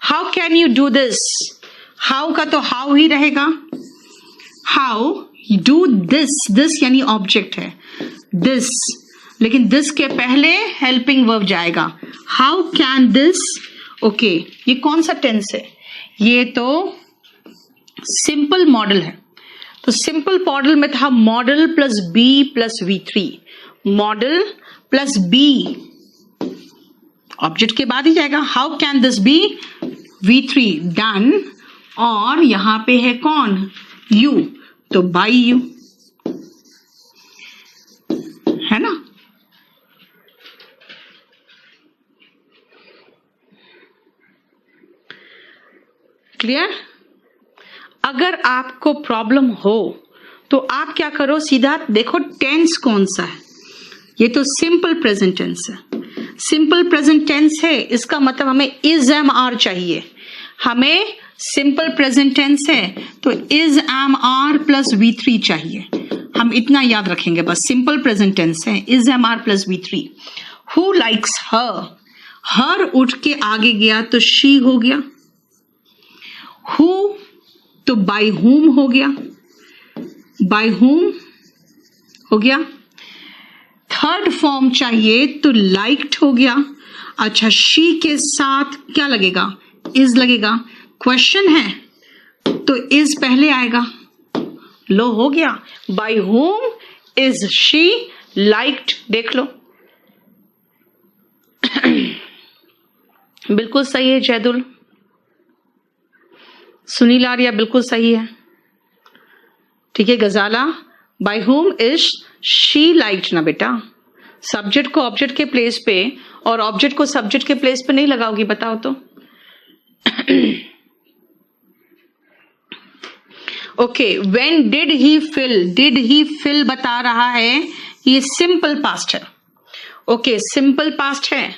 How can you do this, how का तो हाउ ही रहेगा। हाउ डू दिस, दिस यानी ऑब्जेक्ट है दिस, लेकिन दिस के पहले हेल्पिंग वर्ब जाएगा। हाउ कैन दिस, ओके ये कौन सा टेंस है, ये तो सिंपल मॉडल है। तो सिंपल मॉडल में था modal plus B plus V3, modal plus B object के बाद ही जाएगा। How can this be V3 done, और यहां पे है कौन यू, तो बाय यू, है ना। क्लियर। अगर आपको प्रॉब्लम हो तो आप क्या करो, सीधा देखो टेंस कौन सा है। ये तो सिंपल प्रेजेंट टेंस है, सिंपल प्रेजेंट टेंस है, इसका मतलब हमें इज एम आर चाहिए। हमें सिंपल प्रेजेंट टेंस है तो is am are plus V3 चाहिए। हम इतना याद रखेंगे बस, सिंपल प्रेजेंट टेंस है, is am are plus V3। Who likes her, her उठ के आगे गया तो शी हो गया। हु तो बाय हुम हो गया, बाय हुम हो गया। थर्ड फॉर्म चाहिए तो लाइक्ड हो गया। अच्छा शी के साथ क्या लगेगा, इज लगेगा। क्वेश्चन है तो इज पहले आएगा, लो हो गया। Bye whom is she liked, देख लो बिल्कुल सही है जैदुल, सुनील आर्या बिल्कुल सही है, ठीक है। Ghazala by whom is she liked ना बेटा, सब्जेक्ट को ऑब्जेक्ट के प्लेस पे और ऑब्जेक्ट को सब्जेक्ट के प्लेस पे नहीं लगाओगी, बताओ तो। Okay when did he fill, did he fill बता रहा है, ये सिंपल पास्ट है। ओके सिंपल पास्ट है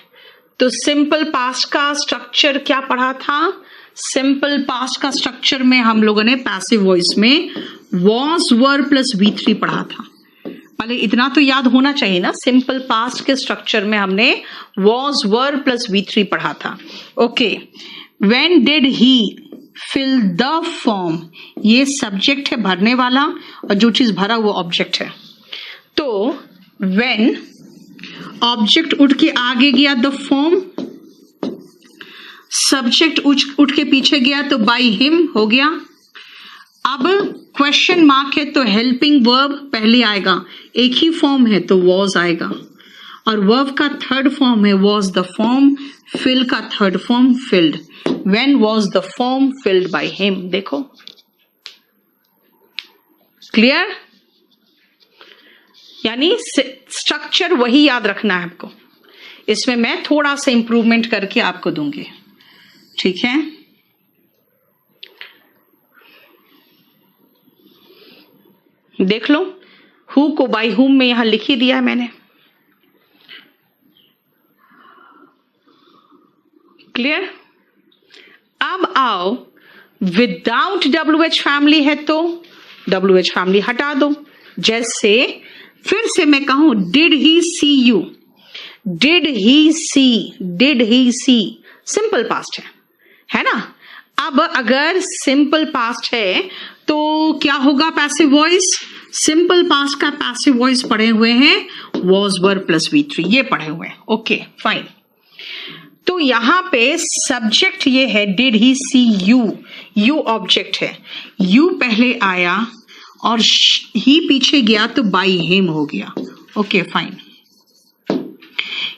तो सिंपल पास्ट का स्ट्रक्चर क्या पढ़ा था, सिंपल पास्ट का स्ट्रक्चर में हम लोगों ने पैसिव वॉइस में वॉज वर प्लस V3 पढ़ा था। पहले इतना तो याद होना चाहिए ना, सिंपल पास्ट के स्ट्रक्चर में हमने वॉज वर प्लस V3 पढ़ा था। Okay when did he fill the form, ये सब्जेक्ट है भरने वाला, और जो चीज भरा वो ऑब्जेक्ट है। तो व्हेन ऑब्जेक्ट उठ के आगे गया द फॉर्म, सब्जेक्ट उठ के पीछे गया तो बाय हिम हो गया। अब क्वेश्चन मार्क है तो हेल्पिंग वर्ब पहले आएगा, एक ही फॉर्म है तो वॉज आएगा, और वर्ब का थर्ड फॉर्म है वॉज द फॉर्म, फिल का third form field. When was the form filled by him, देखो क्लियर। यानी स्ट्रक्चर वही याद रखना है आपको, इसमें मैं थोड़ा सा इंप्रूवमेंट करके आपको दूंगी, ठीक है। देख लो हु को बाय हुम में यहां लिख ही दिया है मैंने, क्लियर। अब आओ विदाउट WH फैमिली है तो WH फैमिली हटा दो। जैसे फिर से मैं कहूं did he see you, did he see, did he see simple past है ना। अब अगर सिंपल पास्ट है तो क्या होगा, पैसिव वॉइस। सिंपल पास्ट का पैसिव वॉइस पढ़े हुए हैं वॉज वर प्लस V3, ये पढ़े हुए हैं। Okay fine. तो यहां पे सब्जेक्ट ये है did he see you, you object है, यू पहले आया और ही पीछे गया तो बाय हिम हो गया। Okay fine.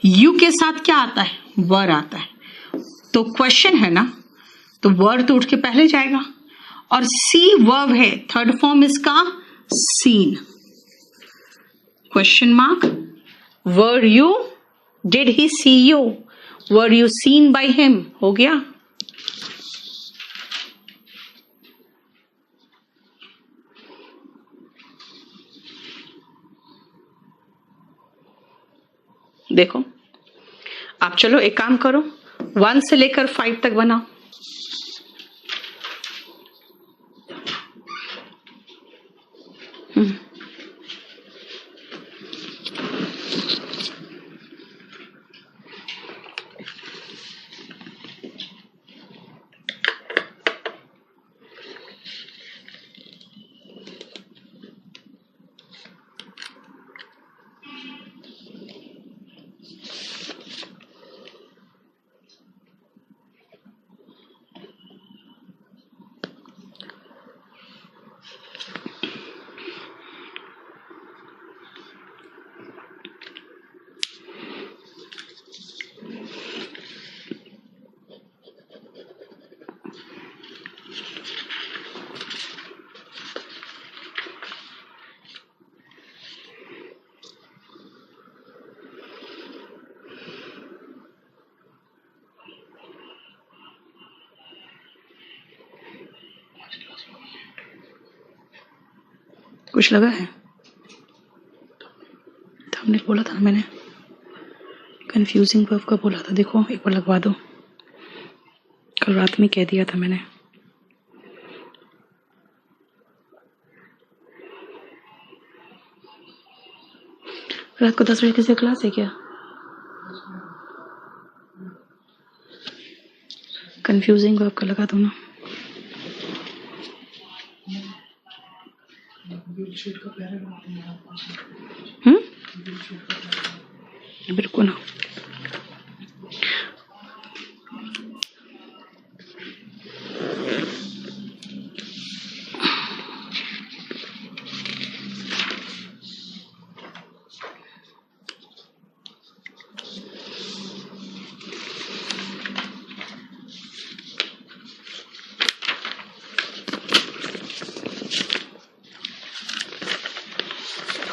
यू के साथ क्या आता है, वर आता है, तो क्वेश्चन है ना, तो वर तो उठ के पहले जाएगा, और सी वर्ब है, थर्ड फॉर्म इसका seen, question mark. Were you, did he see you, were you seen by him हो गया। देखो आप चलो एक काम करो, 1 से लेकर 5 तक बनाओ। कुछ लगा है? हमने बोला था, मैंने कंफ्यूजिंग वर्ब का बोला था, देखो एक बार लगवा दो, कल रात में कह दिया था मैंने। रात को 10 बजे से क्लास है क्या? कंफ्यूजिंग वर्ब का लगा दो ना। बिल्कुल ना।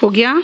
हो गया?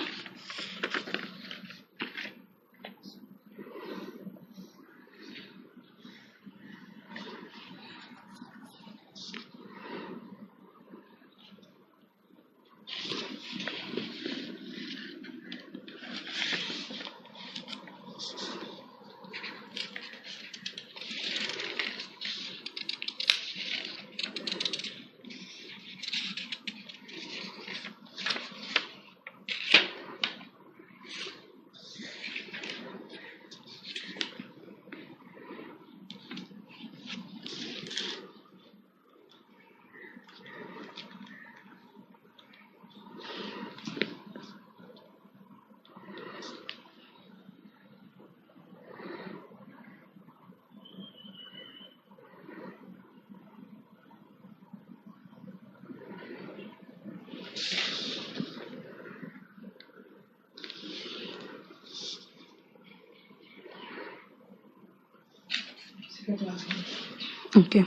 ओके।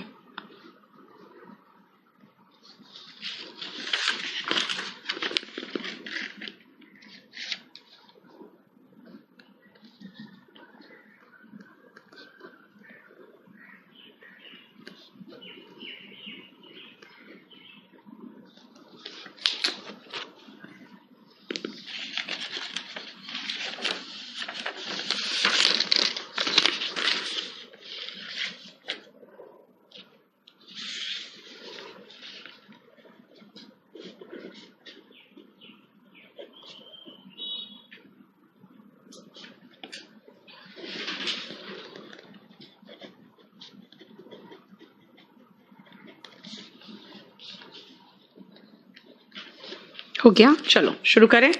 हो गया? चलो शुरू करें।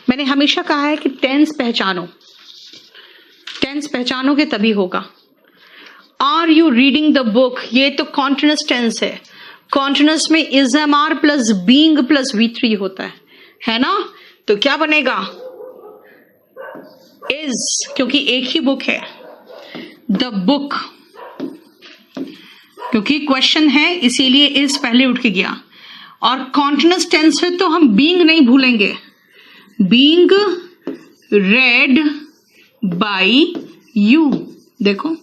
मैंने हमेशा कहा है कि टेंस पहचानो, टेंस पहचानोगे तभी होगा। Are you reading the book? ये तो कॉन्टिन्यूअस टेंस है। कॉन्टिन्यूअस में is am are plus being plus V3 होता है ना? तो क्या बनेगा? इज, क्योंकि एक ही बुक है। द बुक, क्योंकि क्वेश्चन है इसीलिए इज पहले उठ के गया। और कॉन्टिन्यूअस टेंस है तो हम बीइंग नहीं भूलेंगे। बीइंग रेड बाय यू, देखो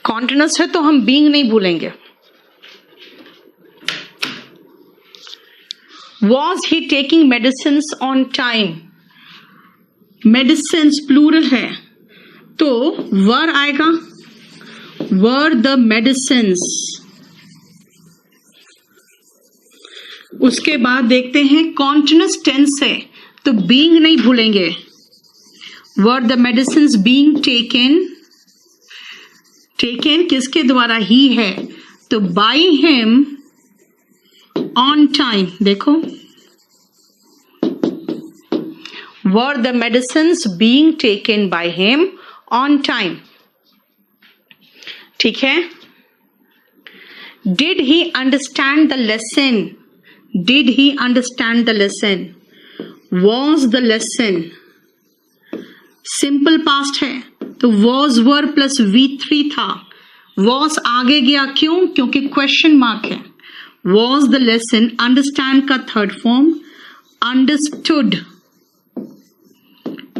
कॉन्टिन्यूअस है तो हम बीइंग नहीं भूलेंगे। Was he taking medicines on time? Medicines plural है तो वर आएगा, वर द मेडिसिन्स। उसके बाद देखते हैं कॉन्टिन्यूअस टेंस है तो बीइंग नहीं भूलेंगे। वर the medicines being taken, taken किसके द्वारा? ही है तो बाय हिम ऑन टाइम। देखो were the medicines being taken by him on time, ठीक है। Did he understand the lesson? Did he understand the lesson? Was the lesson? Simple past है तो was were plus V3 था। Was आगे गया, क्यों? क्योंकि क्वेश्चन मार्क है। वॉज द लेसन, अंडरस्टैंड का थर्ड फॉर्म अंडरस्टूड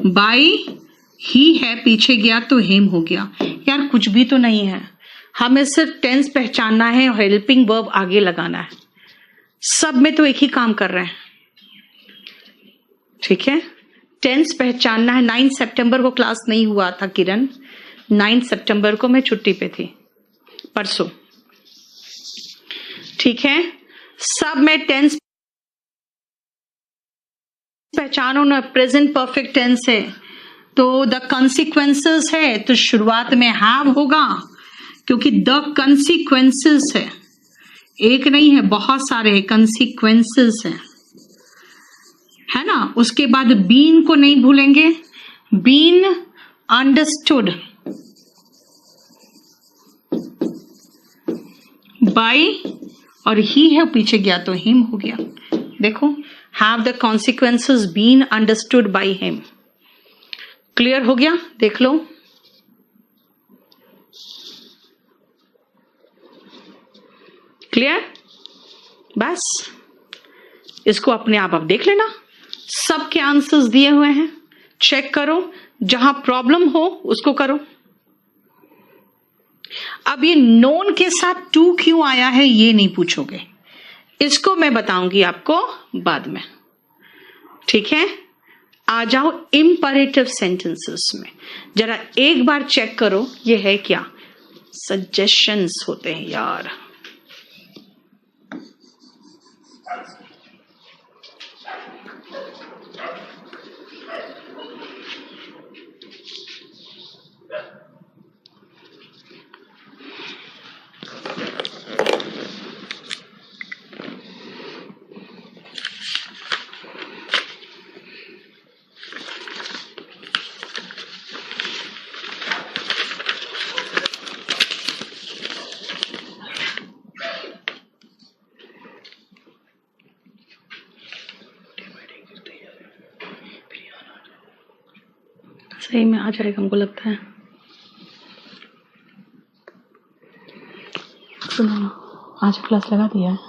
बाय ही है, पीछे गया तो हिम हो गया। यार कुछ भी तो नहीं है, हमें सिर्फ टेंस पहचानना है और हेल्पिंग वर्ब आगे लगाना है। सब में तो एक ही काम कर रहे हैं, ठीक है। टेंस पहचानना है। 9 सितंबर को क्लास नहीं हुआ था किरण, 9 सितंबर को मैं छुट्टी पे थी, परसों, ठीक है। सब में टेंस पहचानो ना। प्रेजेंट परफेक्ट टेंस है तो द कंसिक्वेंसेस है, तो शुरुआत में हैव होगा क्योंकि द कंसिक्वेंसेस एक नहीं है, बहुत सारे है, कंसिक्वेंसेस है ना। उसके बाद बीन को नहीं भूलेंगे, बीन अंडरस्टूड बाय, और ही है पीछे गया तो हिम हो गया। देखो, have the consequences been understood by him. Clear हो गया? देख लो। क्लियर? बस इसको अपने आप देख लेना। सबके आंसर्स दिए हुए हैं, चेक करो, जहां प्रॉब्लम हो उसको करो। अब ये नोन के साथ टू क्यों आया है ये नहीं पूछोगे, इसको मैं बताऊंगी आपको बाद में, ठीक है। आ जाओ इंपरेटिव सेंटेंसेस में, जरा एक बार चेक करो ये है क्या। सजेशंस होते हैं यार, सही में आ जाएगा हमको लगता है। सुनो, आज क्लास लगा दिया है।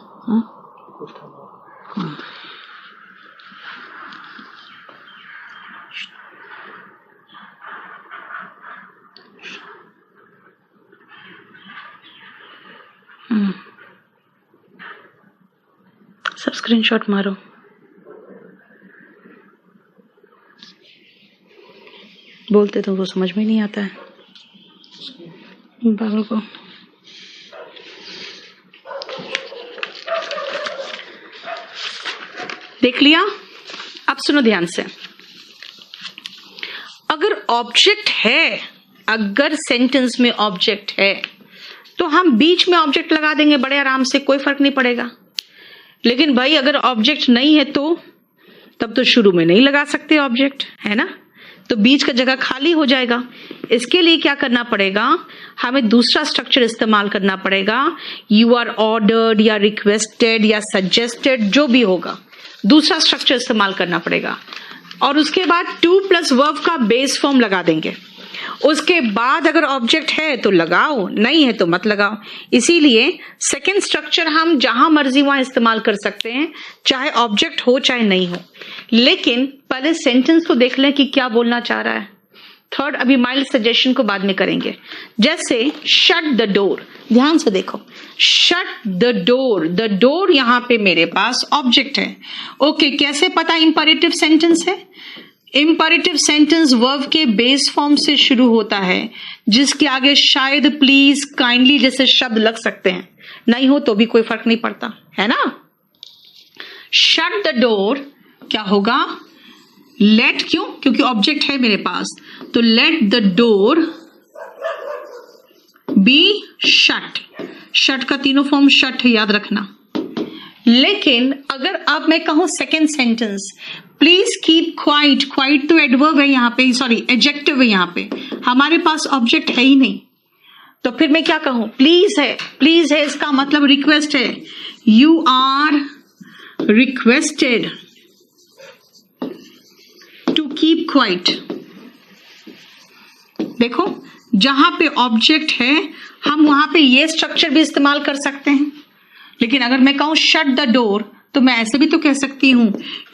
सब स्क्रीनशॉट मारो। बोलते तो वो समझ में नहीं आता है पागल को। देख लिया? अब सुनो ध्यान से। अगर ऑब्जेक्ट है, अगर सेंटेंस में ऑब्जेक्ट है तो हम बीच में ऑब्जेक्ट लगा देंगे बड़े आराम से, कोई फर्क नहीं पड़ेगा। लेकिन भाई अगर ऑब्जेक्ट नहीं है तो तब तो शुरू में नहीं लगा सकते ऑब्जेक्ट, है ना, तो बीच का जगह खाली हो जाएगा। इसके लिए क्या करना पड़ेगा, हमें दूसरा स्ट्रक्चर इस्तेमाल करना पड़ेगा। यू आर ऑर्डर्ड या रिक्वेस्टेड या सजेस्टेड, जो भी होगा, दूसरा स्ट्रक्चर इस्तेमाल करना पड़ेगा। और उसके बाद टू प्लस वर्ब का बेस फॉर्म लगा देंगे। उसके बाद अगर ऑब्जेक्ट है तो लगाओ, नहीं है तो मत लगाओ। इसीलिए सेकेंड स्ट्रक्चर हम जहां मर्जी वहां इस्तेमाल कर सकते हैं, चाहे ऑब्जेक्ट हो चाहे नहीं हो। लेकिन पहले सेंटेंस तो देख लें कि क्या बोलना चाह रहा है। थर्ड अभी माइल्ड सजेशन को बाद में करेंगे। जैसे शट द डोर, ध्यान से देखो, shut the door, the door यहां पे मेरे पास ऑब्जेक्ट है। ओके, कैसे पता इंपरेटिव सेंटेंस है? इंपरेटिव सेंटेंस वर्ब के बेस फॉर्म से शुरू होता है, जिसके आगे शायद, प्लीज, काइंडली जैसे शब्द लग सकते हैं, नहीं हो तो भी कोई फर्क नहीं पड़ता, है ना। शट द डोर क्या होगा, लेट, क्यों, क्योंकि ऑब्जेक्ट है मेरे पास, तो let the door be shut. Shut का तीनों फॉर्म शट है, याद रखना। लेकिन अगर अब मैं कहूं second sentence, please keep quiet, quite तो एडवर्ब है यहाँ पे, सॉरी एडजेक्टिव है यहाँ पे, हमारे पास ऑब्जेक्ट है ही नहीं, तो फिर मैं क्या कहूं, प्लीज है, प्लीज है इसका मतलब रिक्वेस्ट है। You are requested to keep quiet. देखो, जहां पे ऑब्जेक्ट है हम वहां पे ये स्ट्रक्चर भी इस्तेमाल कर सकते हैं। लेकिन अगर मैं कहूं शट द डोर, तो मैं ऐसे भी तो कह सकती हूं,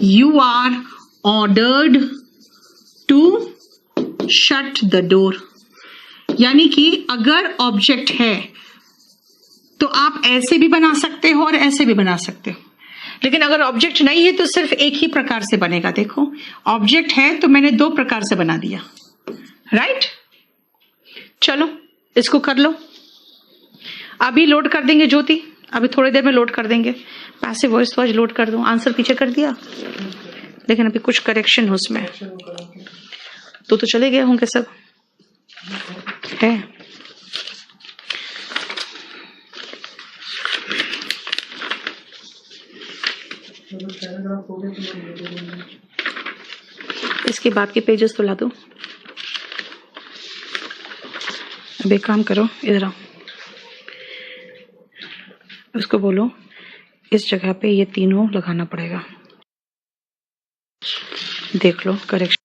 you are ordered to shut the door. यानी कि अगर ऑब्जेक्ट है तो आप ऐसे भी बना सकते हो और ऐसे भी बना सकते हो। लेकिन अगर ऑब्जेक्ट नहीं है तो सिर्फ एक ही प्रकार से बनेगा। देखो ऑब्जेक्ट है तो मैंने दो प्रकार से बना दिया, राइट। चलो इसको कर लो, अभी लोड कर देंगे ज्योति, अभी थोड़ी देर में लोड कर देंगे। पैसिव वॉइस तो आज लोड कर दूं, आंसर पीछे कर दिया, लेकिन अभी कुछ करेक्शन हो उसमें, तो चले गए होंगे सब है। इसके बाद के पेजेस तो ला दो। अब एक काम करो, इधर आओ, उसको बोलो इस जगह पे ये तीनों लगाना पड़ेगा। देख लो करेक्शन।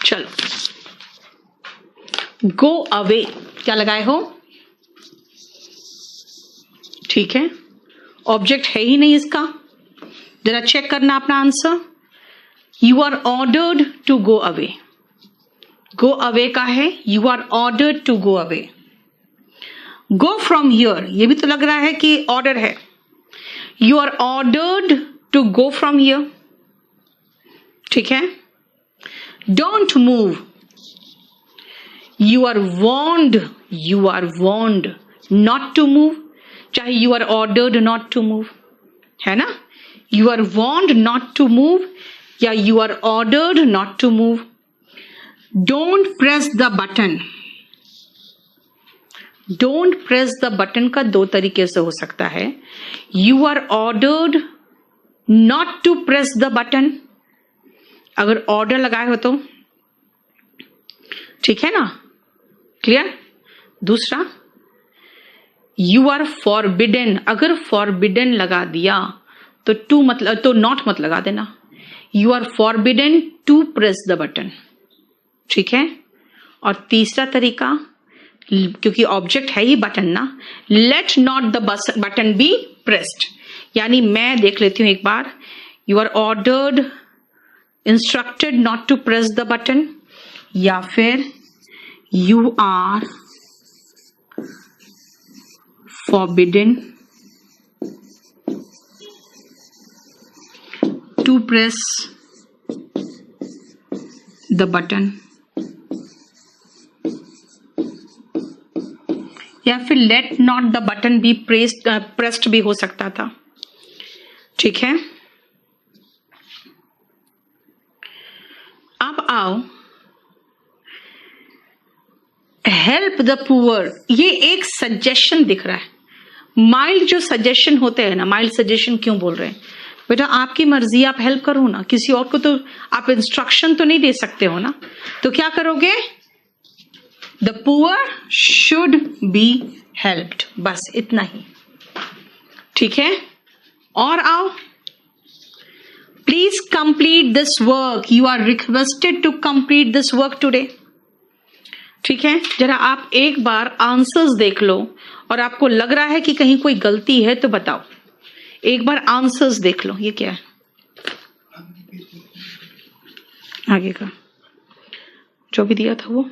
चलो गो अवे क्या लगाए हो, ठीक है। ऑब्जेक्ट है ही नहीं इसका, जरा चेक करना अपना answer. You are ordered to go away, go away का है, you are ordered to go away. Go from here, ये भी तो लग रहा है कि ऑर्डर है। You are ordered to go from here, ठीक है। Don't move, you are warned not to move, चाहे you are ordered not to move, है ना। You are warned not to move या you are ordered not to move. Don't press the button, don't press the button का दो तरीके से हो सकता है। You are ordered not to press the button, अगर ऑर्डर लगाए हो तो, ठीक है ना, क्लियर। दूसरा यू आर फॉरबिडन, अगर फॉरबिडन लगा दिया तो टू मतलब तो नॉट मत लगा देना। You are forbidden to press the button, ठीक है। और तीसरा तरीका, क्योंकि ऑब्जेक्ट है ही बटन ना, let not the button be pressed, यानी मैं देख लेती हूं एक बार, you are ordered, instructed not to press the button, या फिर you are forbidden to press the button, या फिर let not the button be pressed भी हो सकता था। ठीक है, अब आओ हेल्प द पुअर। ये एक सजेशन दिख रहा है। माइल्ड जो सजेशन होते हैं ना, माइल्ड सजेशन क्यों बोल रहे हैं बेटा, आपकी मर्जी, आप हेल्प करो ना, किसी और को तो आप इंस्ट्रक्शन तो नहीं दे सकते हो ना, तो क्या करोगे, the poor should be helped, बस इतना ही। ठीक है, और आओ, please complete this work, you are requested to complete this work today. ठीक है, जरा आप एक बार आंसर्स देख लो, और आपको लग रहा है कि कहीं कोई गलती है तो बताओ। एक बार आंसर्स देख लो, ये क्या है आगे का जो भी दिया था वो,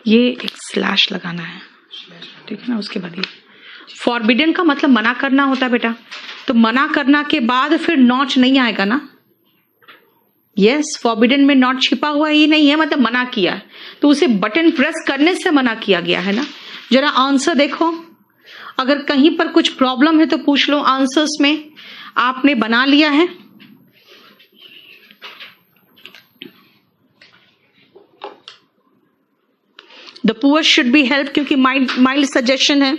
ये एक स्लैश लगाना है, ठीक है ना, उसके बाद ये फॉरबिडन का मतलब मना करना होता है बेटा, तो मना करना के बाद फिर नॉट नहीं आएगा ना। यस, फॉरबिडन में नॉट छिपा हुआ ही नहीं है, मतलब मना किया, तो उसे बटन प्रेस करने से मना किया गया है ना। जरा आंसर देखो, अगर कहीं पर कुछ प्रॉब्लम है तो पूछ लो आंसर्स में, आपने बना लिया है। The poor should B help, क्योंकि माइल्ड सजेशन है।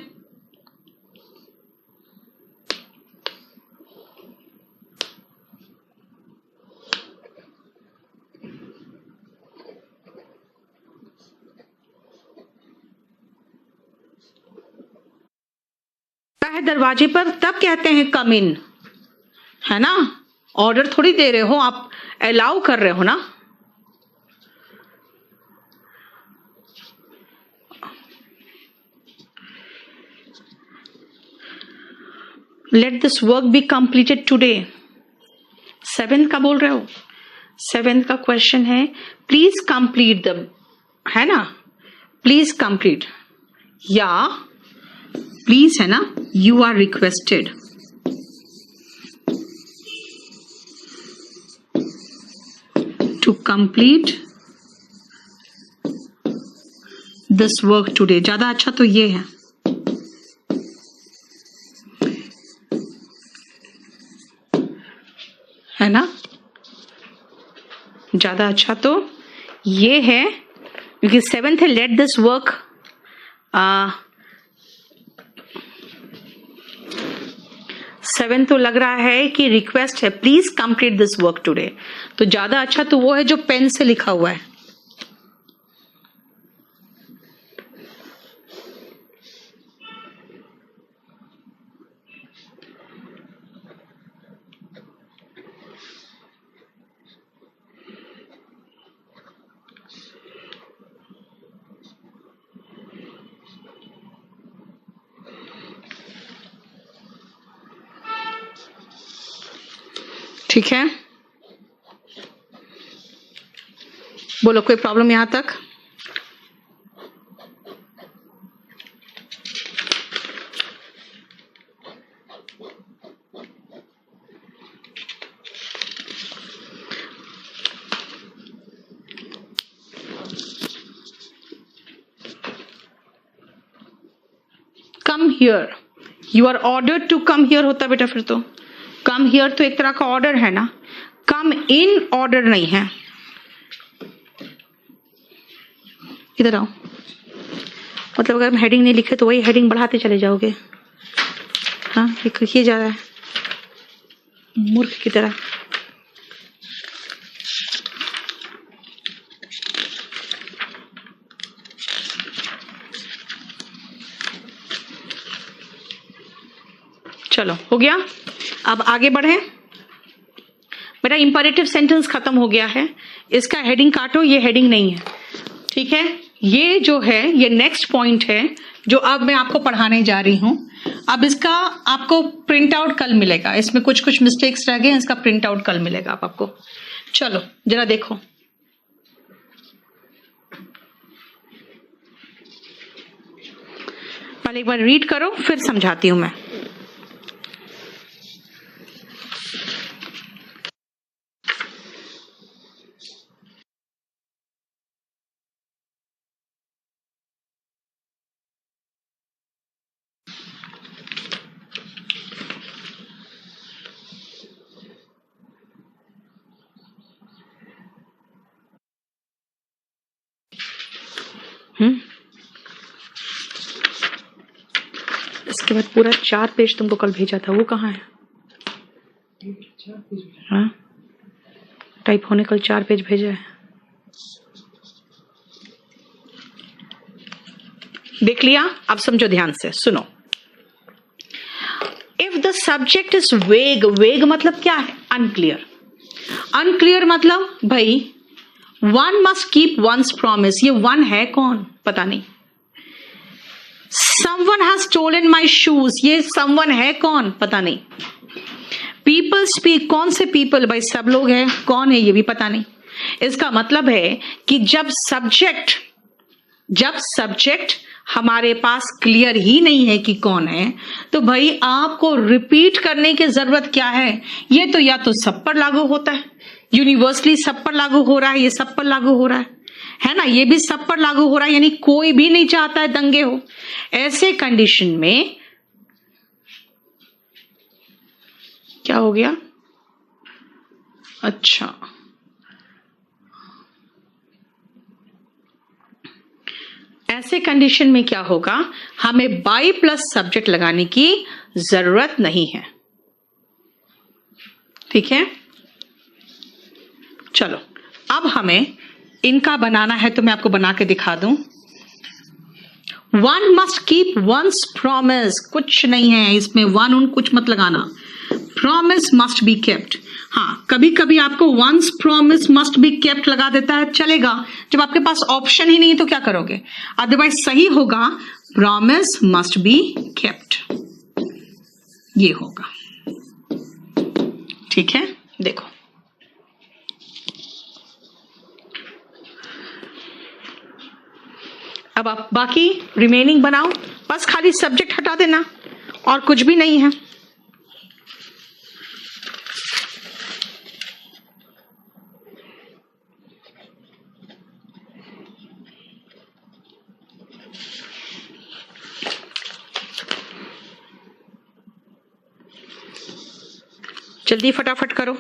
है दरवाजे पर तब कहते हैं कम इन, है ना, ऑर्डर थोड़ी दे रहे हो आप, अलाउ कर रहे हो ना। Let this work be completed today, 7th का बोल रहे हो, 7th का क्वेश्चन है प्लीज कंप्लीट द, है ना, प्लीज कंप्लीट, या प्लीज है ना, you are requested to complete this work today. ज्यादा अच्छा तो ये है ना, ज्यादा अच्छा तो ये है, क्योंकि 7th है लेट दिस वर्क, 7 तो लग रहा है कि रिक्वेस्ट है please complete this work today, तो ज्यादा अच्छा तो वो है जो पेन से लिखा हुआ है। ठीक है, बोलो कोई प्रॉब्लम यहां तक? Come here, you are ordered to come here होता बेटा, फिर तो कम हियर तो एक तरह का ऑर्डर है ना, कम इन ऑर्डर नहीं है। इधर आओ, मतलब अगर हम हेडिंग नहीं लिखे तो वही हेडिंग बढ़ाते चले जाओगे। हाँ, लिखिए जा रहा है मूर्ख की तरह। चलो हो गया, अब आगे बढ़े बेटा। इंपरेटिव सेंटेंस खत्म हो गया है, इसका हेडिंग काटो, ये हेडिंग नहीं है, ठीक है। ये जो है ये नेक्स्ट पॉइंट है जो अब मैं आपको पढ़ाने जा रही हूं। अब इसका आपको प्रिंट आउट कल मिलेगा, इसमें कुछ कुछ मिस्टेक्स रह गए हैं, इसका प्रिंट आउट कल मिलेगा आपको। चलो जरा देखो, पहले एक बार रीड करो फिर समझाती हूं मैं। इसके बाद पूरा 4 पेज तुमको कल भेजा था, वो कहाँ है? हाँ, टाइप होने कल 4 पेज भेजा है, देख लिया? अब समझो ध्यान से, सुनो। इफ द सब्जेक्ट इज वेग, वेग मतलब क्या है? अनक्लियर। अनक्लियर मतलब भाई one must keep one's promise, ये वन है कौन पता नहीं। Someone has stolen my shoes, ये someone है कौन पता नहीं। People speak, कौन से people? भाई सब लोग हैं, कौन है ये भी पता नहीं। इसका मतलब है कि जब सब्जेक्ट हमारे पास क्लियर ही नहीं है कि कौन है, तो भाई आपको रिपीट करने की जरूरत क्या है? ये तो या तो सब पर लागू होता है, यूनिवर्सली सब पर लागू हो रहा है, ये सब पर लागू हो रहा है ना, ये भी सब पर लागू हो रहा है, यानी कोई भी नहीं चाहता है दंगे हो। ऐसे कंडीशन में क्या हो गया? अच्छा, ऐसे कंडीशन में क्या होगा? हमें बाई प्लस सब्जेक्ट लगाने की जरूरत नहीं है, ठीक है? चलो अब हमें इनका बनाना है, तो मैं आपको बना के दिखा दूं। One must keep one's promise, कुछ नहीं है इसमें, वन उन कुछ मत लगाना। Promise must be kept. हाँ, कभी कभी आपको one's promise must be kept लगा देता है, चलेगा। जब आपके पास ऑप्शन ही नहीं है तो क्या करोगे? अदरवाइज सही होगा प्रॉमिस मस्ट बी केप्ट, ये होगा, ठीक है? देखो अब आप बाकी रिमेनिंग बनाओ, बस खाली सब्जेक्ट हटा देना और कुछ भी नहीं है। जल्दी फटाफट करो।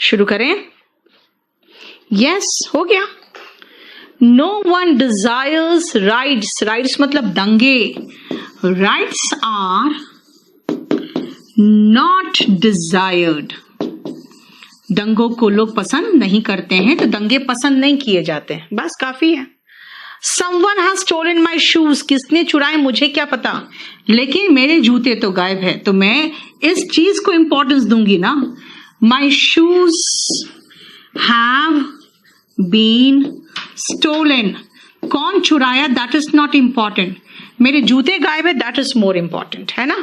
शुरू करें। यस, हो गया। No one desires riots, riots मतलब दंगे। राइट्स आर नॉट डिजायर्ड, दंगों को लोग पसंद नहीं करते हैं, तो दंगे पसंद नहीं किए जाते हैं, बस काफी है। Someone has stolen my shoes, किसने चुराए मुझे क्या पता, लेकिन मेरे जूते तो गायब है, तो मैं इस चीज को इंपॉर्टेंस दूंगी ना। My shoes have been stolen, कौन चुराया that is not important, मेरे जूते गायब है that is more important, है ना।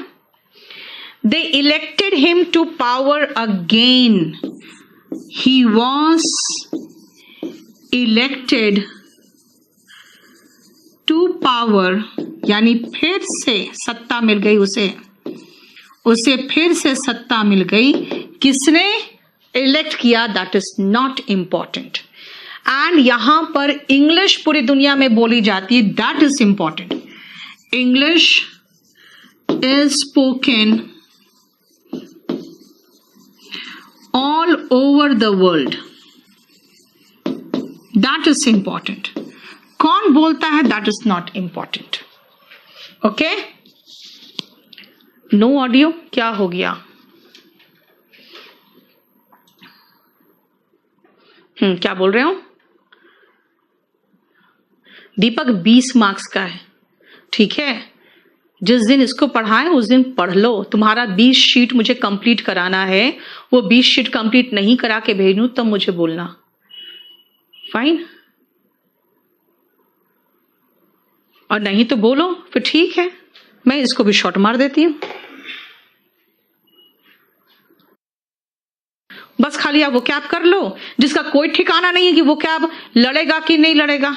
They elected him to power again, he was elected to power, यानी फिर से सत्ता मिल गई उसे फिर से सत्ता मिल गई। किसने इलेक्ट किया that is not important. And यहां पर इंग्लिश पूरी दुनिया में बोली जाती है, that is important. English is spoken all over the world, that is important. कौन बोलता है that is not important. Okay, no audio, क्या हो गया? क्या बोल रहे हो? दीपक 20 मार्क्स का है, ठीक है। जिस दिन इसको पढ़ाएं उस दिन पढ़ लो। तुम्हारा 20 शीट मुझे कंप्लीट कराना है, वो 20 शीट कंप्लीट नहीं करा के भेजूं तब मुझे बोलना। फाइन, और नहीं तो बोलो, फिर ठीक है, मैं इसको भी शॉर्ट मार देती हूं। बस खाली आप वो कैब कर लो, जिसका कोई ठिकाना नहीं है कि वो कैब लड़ेगा कि नहीं लड़ेगा।